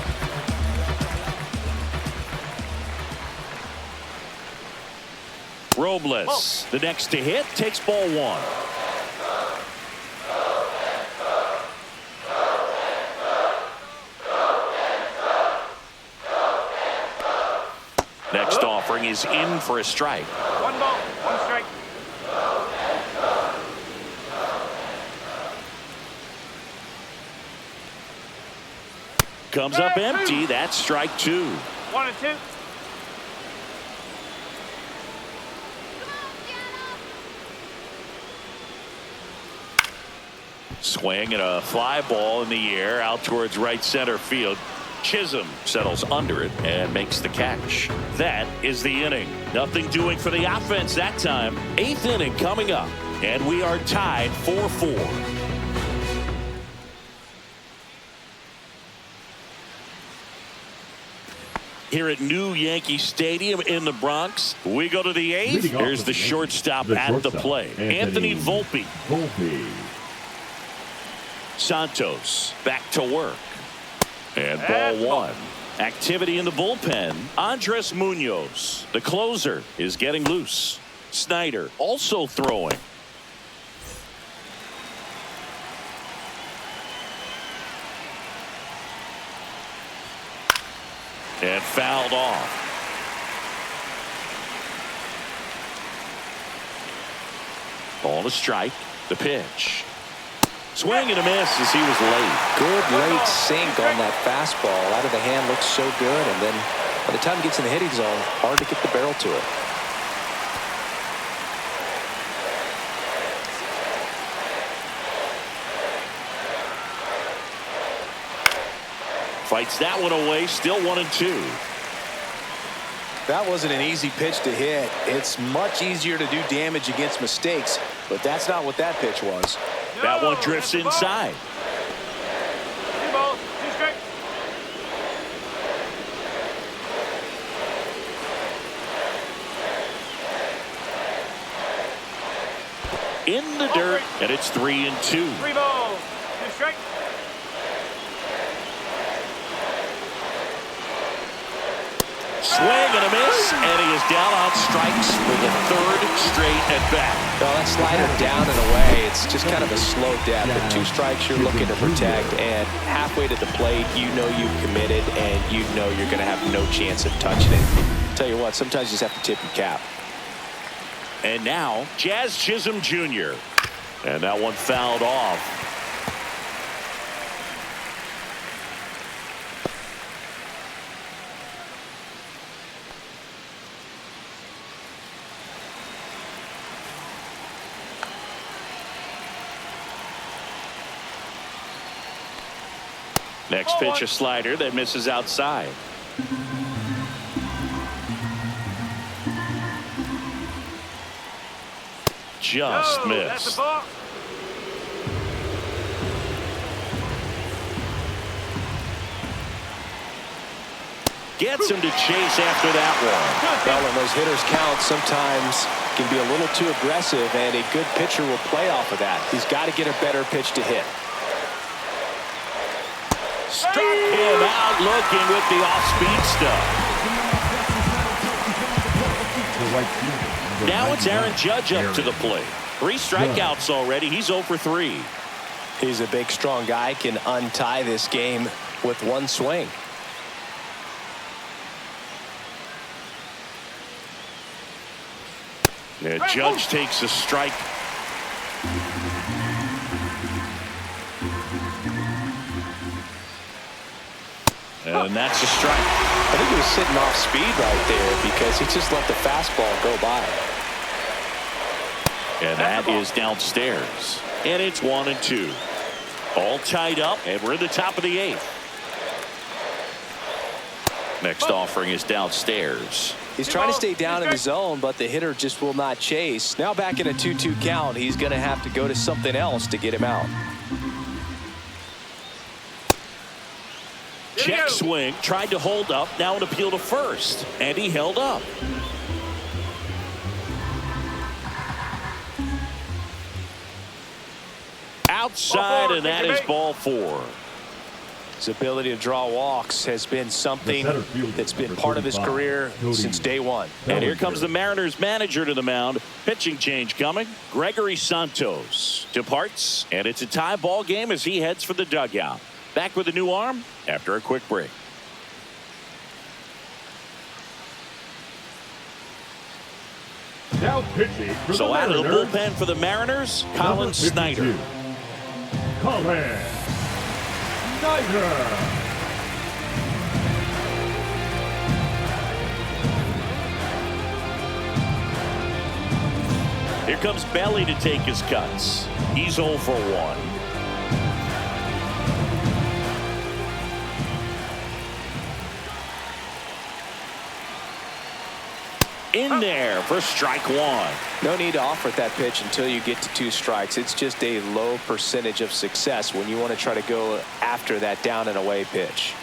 Robles, the next to hit, takes ball 1. Next offering is in for a strike. 1 ball, 1 strike. Comes up empty. That's strike 2. 1-2. Swing and a fly ball in the air out towards right center field. Chisholm settles under it and makes the catch. That is the inning. Nothing doing for the offense that time. 8th inning coming up, and we are tied 4-4. Here at New Yankee Stadium in the Bronx, we go to the 8th. Here's the shortstop at the plate, Anthony Volpe. Santos back to work. And ball 1. Activity in the bullpen. Andres Munoz, the closer, is getting loose. Snyder also throwing. And fouled off. Ball to strike. The pitch. Swing and a miss as he was late. Good late sink on that fastball. Out of the hand looks so good, and then by the time it gets in the hitting zone, hard to get the barrel to it. Fights that one away. Still 1-2. That wasn't an easy pitch to hit. It's much easier to do damage against mistakes, but that's not what that pitch was. That one drifts inside. 2 balls, 2 strike. In the dirt, and it's 3-2. 3 balls, 2 strike. swing and a miss, and he is down on strikes for the third straight at bat. Well, that slider down and away, it's just kind of a slow death. With 2 strikes, you're looking to protect, and halfway to the plate, you know you've committed, and you know you're going to have no chance of touching it. Tell you what, sometimes you just have to tip your cap. And now, Jazz Chisholm Jr. And that one fouled off. Next pitch, a slider that misses outside. Just missed. That's a ball. Gets him to chase after that one. Well, when those hitters count, sometimes can be a little too aggressive, and a good pitcher will play off of that. He's got to get a better pitch to hit. Struck him out looking with the off-speed stuff. Now it's Aaron Judge up to the plate. 3 strikeouts already. He's 0 for 3. He's a big, strong guy, can untie this game with 1 swing. Yeah, Judge takes a strike. And that's a strike. I think he was sitting off speed right there because he just let the fastball go by. And that is downstairs. And it's 1-2. All tied up, and we're in the top of the 8th. Next offering is downstairs. He's trying to stay down in the zone, but the hitter just will not chase. Now back in a 2-2 count, he's going to have to go to something else to get him out. Check swing, tried to hold up, now an appeal to first, and he held up. Outside, and that is ball 4. His ability to draw walks has been something that's been part of his career since day one. And here comes the Mariners manager to the mound. Pitching change coming. Gregory Santos departs, and it's a tie ball game as he heads for the dugout. Back with a new arm after a quick break. Now pitching for So the out of the Mariners, bullpen for the Mariners, Colin Snyder. Colin Snyder. Here comes Belly to take his cuts. He's 0 for 1. In there for strike 1. No need to offer that pitch until you get to 2 strikes. It's just a low percentage of success when you want to try to go after that down and away pitch.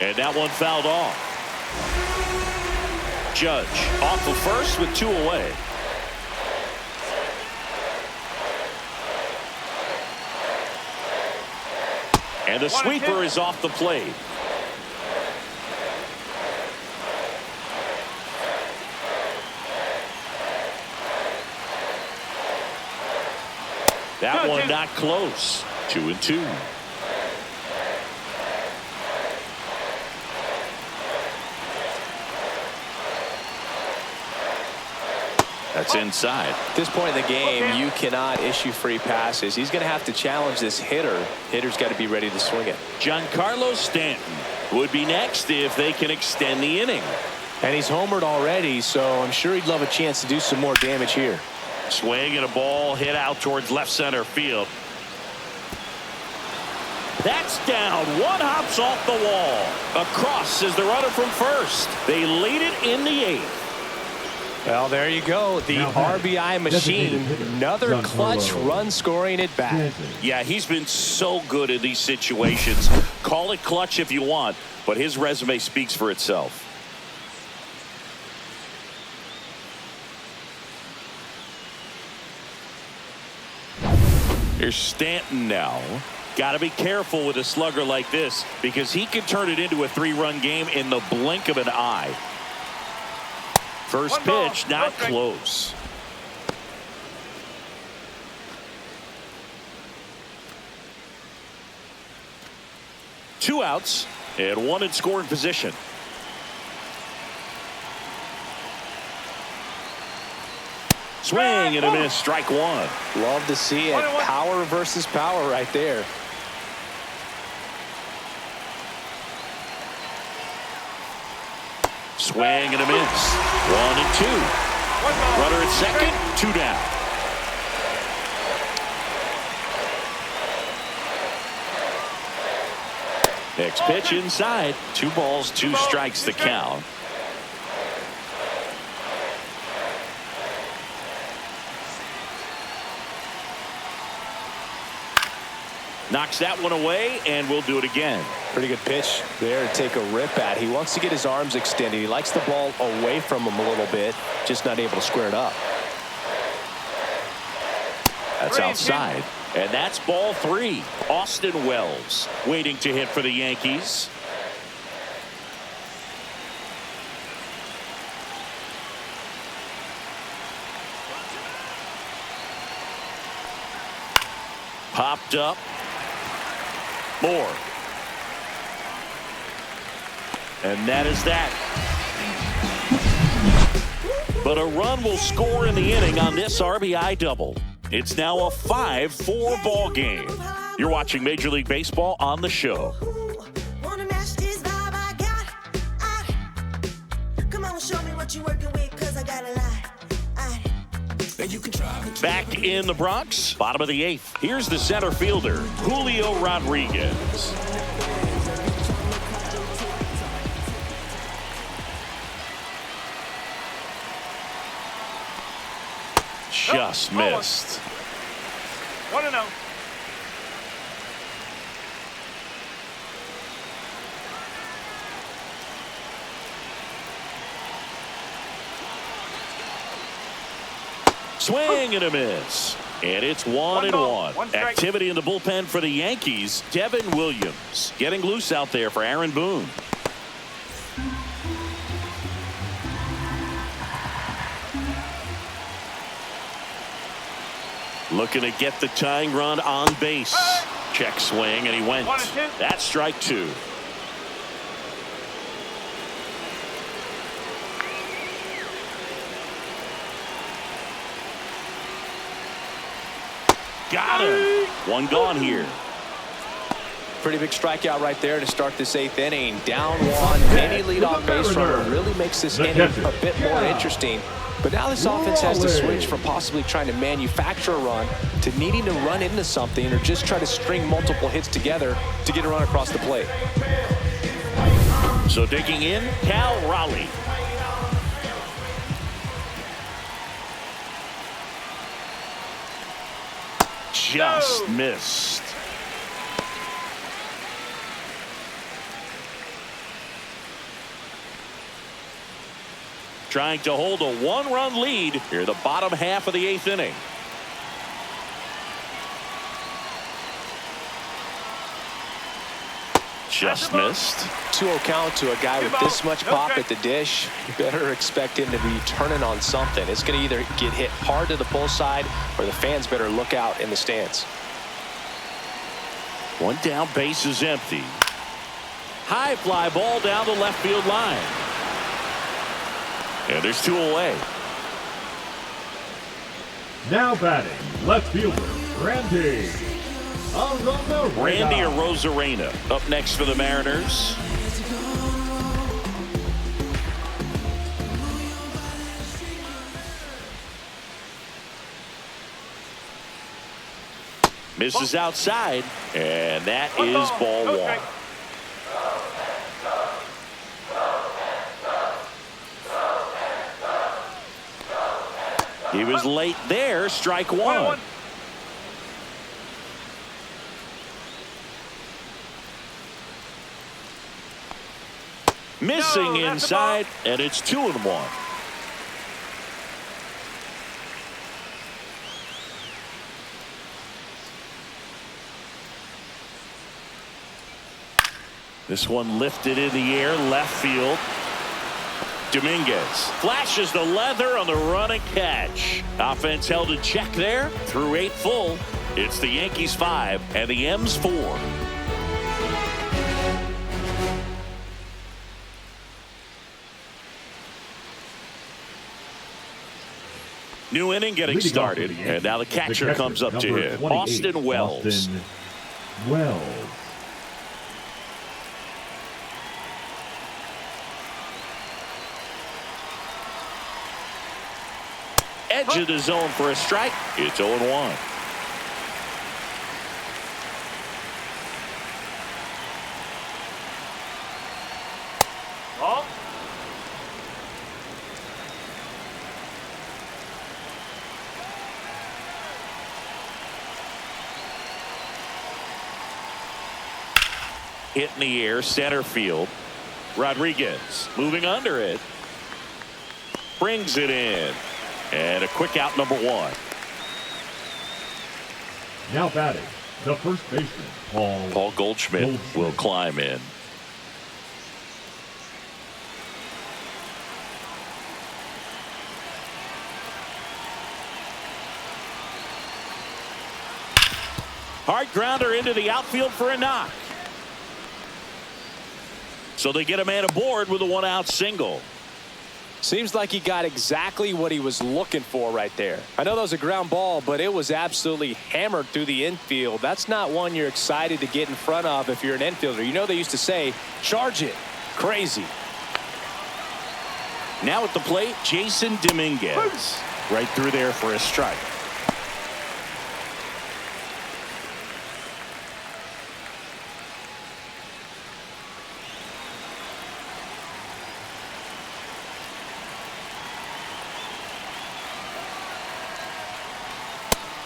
And that one fouled off. Judge off of first with 2 away. And the sweeper is off the plate. That one not close. 2-2. That's inside. At this point in the game, you cannot issue free passes. He's going to have to challenge this hitter. Hitter's got to be ready to swing it. Giancarlo Stanton would be next if they can extend the inning. And he's homered already, so I'm sure he'd love a chance to do some more damage here. Swing and a ball hit out towards left center field. That's down. One hops off the wall. Across is the runner from first. They lead it in the 8th. Well, there you go. The RBI machine. Another clutch run scoring at bat. Yeah, he's been so good in these situations. Call it clutch if you want, but his resume speaks for itself. Here's Stanton now. Got to be careful with a slugger like this because he can turn it into a 3-run game in the blink of an eye. First pitch, not close. Two outs and one in scoring position. Swing and a miss, strike one. Love to see it. Power versus power right there. Swing and a miss. 1-2. Runner at second, 2 down. Next pitch inside. 2 balls, 2 strikes the count. Knocks that one away, and we'll do it again. Pretty good pitch there to take a rip at. He wants to get his arms extended. He likes the ball away from him a little bit, just not able to square it up. That's outside, and that's ball 3. Austin Wells waiting to hit for the Yankees. Popped up. More. And that is that. But a run will score in the inning on this RBI double. It's now a 5-4 ball game. You're watching Major League Baseball on the show. Back in the Bronx, bottom of the 8th. Here's the center fielder, Julio Rodriguez. Just missed. 1-0. Swing and a miss. And it's 1-1. Activity in the bullpen for the Yankees. Devin Williams getting loose out there for Aaron Boone. Looking to get the tying run on base. Check swing, and he went. That's strike 2. Got him. One gone here. Pretty big strikeout right there to start this 8th inning. Down 1. Any leadoff base runner really makes this inning a bit more interesting. But now this offense has to switch from possibly trying to manufacture a run to needing to run into something or just try to string multiple hits together to get a run across the plate. So digging in, Cal Raleigh. Just missed. Trying to hold a 1-run lead here, the bottom half of the 8th inning. Just missed. 2-0 count to a guy with this much pop at the dish. You better expect him to be turning on something. It's going to either get hit hard to the pull side or the fans better look out in the stands. One down, base is empty. High fly ball down the left field line. And there's 2 away. Now batting, left fielder, Randy Arozarena up next for the Mariners. Misses outside, and that is ball 1. He was late there, strike 1. Missing inside, and it's 2-1. This one lifted in the air, left field. Dominguez flashes the leather on the run and catch. Offense held in check there through 8 full. It's the Yankees 5 and the M's 4. New inning getting started, and now the catcher comes up to hit. Austin Wells. Austin Wells. Edge of the zone for a strike. It's 0-1. Ball. Hit in the air, center field. Rodriguez moving under it. Brings it in. And a quick out, number 1. Now batting, the first baseman, Paul Goldschmidt will climb in. Hard grounder into the outfield for a knock. So they get a man aboard with a 1-out single. Seems like he got exactly what he was looking for right there. I know that was a ground ball, but it was absolutely hammered through the infield. That's not one you're excited to get in front of if you're an infielder. You know they used to say, charge it. Crazy. Now at the plate, Jason Dominguez. Right through there for a strike.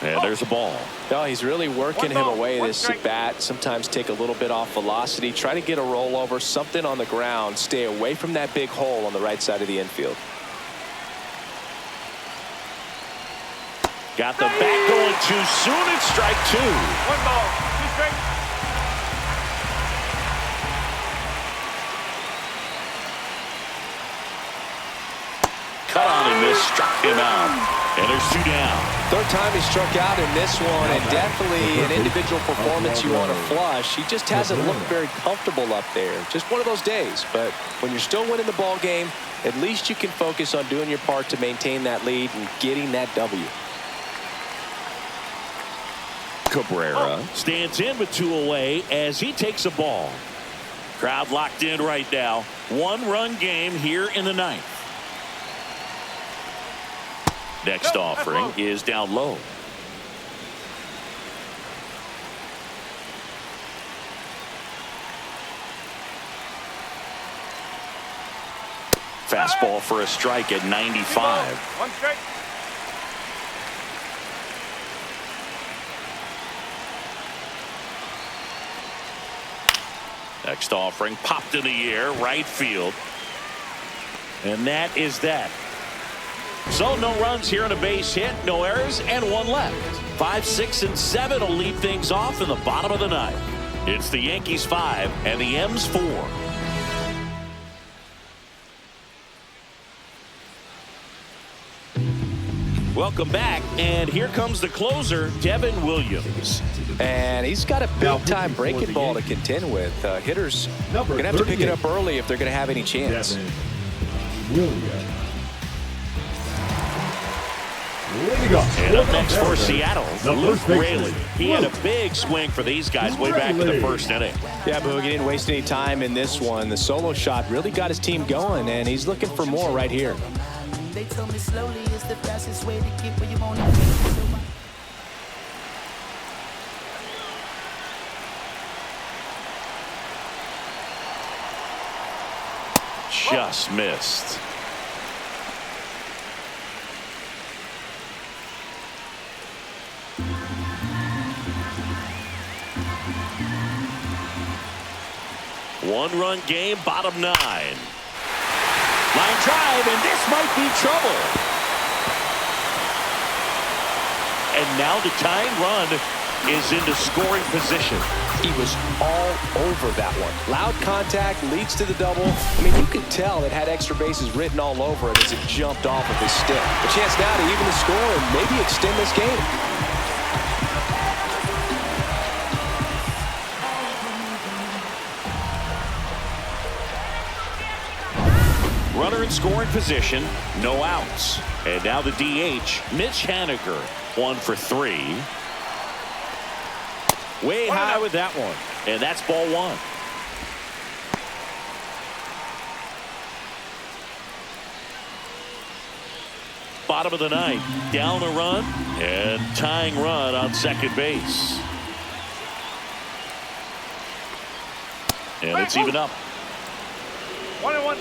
And there's a ball. No, he's really working him away this at bat. Sometimes take a little bit off velocity. Try to get a rollover, something on the ground. Stay away from that big hole on the right side of the infield. Got the bat going too soon. It's strike 2. 1 ball, 2 strikes. Cut on and missed, struck him out. And there's 2 down. Third time he struck out in this one, and definitely an individual performance you want to flush. He just hasn't looked very comfortable up there. Just one of those days. But when you're still winning the ball game, at least you can focus on doing your part to maintain that lead and getting that W. Cabrera stands in with 2 away as he takes a ball. Crowd locked in right now. 1-run game here in the 9th. Next offering is down low. Fastball for a strike at 95. 1 strike. Next offering popped in the air, right field. And that is that. So no runs here on a base hit, no errors, and 1 left. 5, 6, and 7 will lead things off in the bottom of the 9th. It's the Yankees 5 and the M's 4. Welcome back, and here comes the closer, Devin Williams. And he's got a big-time breaking ball to contend with. Hitters are going to have to pick it up early if they're going to have any chance. Devin Williams. And up next for Seattle, Luke Raley. He had a big swing for these guys way back in the 1st inning. Yeah, Boog, he didn't waste any time in this one. The solo shot really got his team going, and he's looking for more right here. They told me slowly is the fastest way to get where you want to be. Just missed. One-run game, bottom 9. Line drive, and this might be trouble. And now the tying run is into scoring position. He was all over that one. Loud contact, leads to the double. I mean, you could tell it had extra bases written all over it as it jumped off of his stick. A chance now to even the score and maybe extend this game. Runner in scoring position, no outs. And now the DH, Mitch Haniger, 1 for 3. Way high with that one. And that's ball 1. Bottom of the ninth, down a run and tying run on second base. And it's even up. 1-1.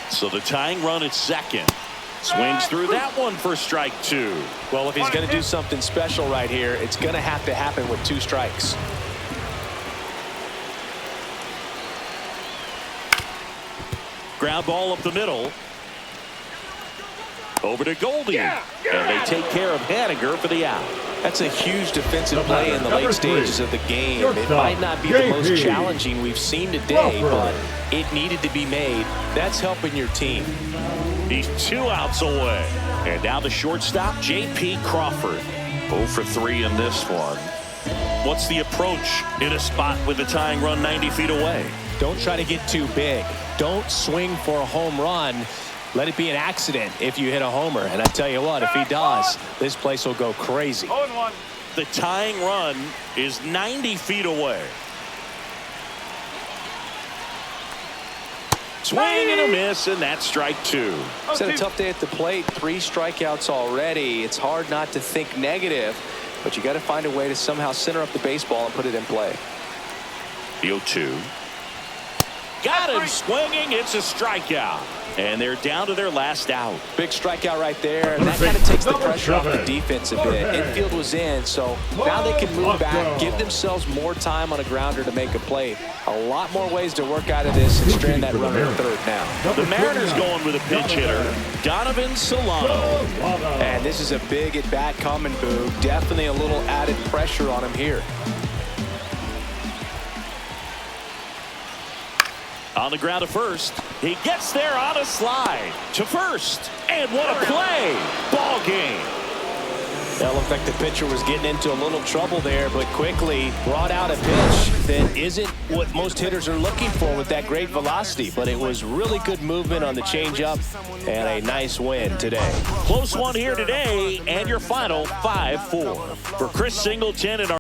So the tying run at second. Swings through that one for strike 2. Well, if he's going to do something special right here, it's going to happen with 2 strikes. Ground ball up the middle. Over to Goldie. And they take care of Haniger for the out. That's a huge defensive play in the late stages of the game. It might not be the most challenging we've seen today, but it needed to be made. That's helping your team. He's 2 outs away. And now the shortstop, J.P. Crawford. 0 for 3 in this one. What's the approach in a spot with a tying run 90 feet away? Don't try to get too big. Don't swing for a home run. Let it be an accident if you hit a homer. And I tell you what, if he does, this place will go crazy. 0-1. The tying run is 90 feet away. Swing and a miss, and that's strike 2. It's had a tough day at the plate. 3 strikeouts already. It's hard not to think negative, but you got to find a way to somehow center up the baseball and put it in play. The 0-2. Got him swinging. It's a strikeout. And they're down to their last out. Big strikeout right there. And that kind of takes the pressure off the defense a bit. Infield was in, so now they can move back, give themselves more time on a grounder to make a play. A lot more ways to work out of this and strand that runner at third now. The Mariners going with a pinch hitter, Donovan Solano. And this is a big at-bat coming, Boo. Definitely a little added pressure on him here. On the ground to first. He gets there on a slide to first. And what a play. Ball game. That looked like the pitcher was getting into a little trouble there, but quickly brought out a pitch that isn't what most hitters are looking for with that great velocity. But it was really good movement on the changeup and a nice win today. Close one here today, and your final 5-4. For Chris Singleton and our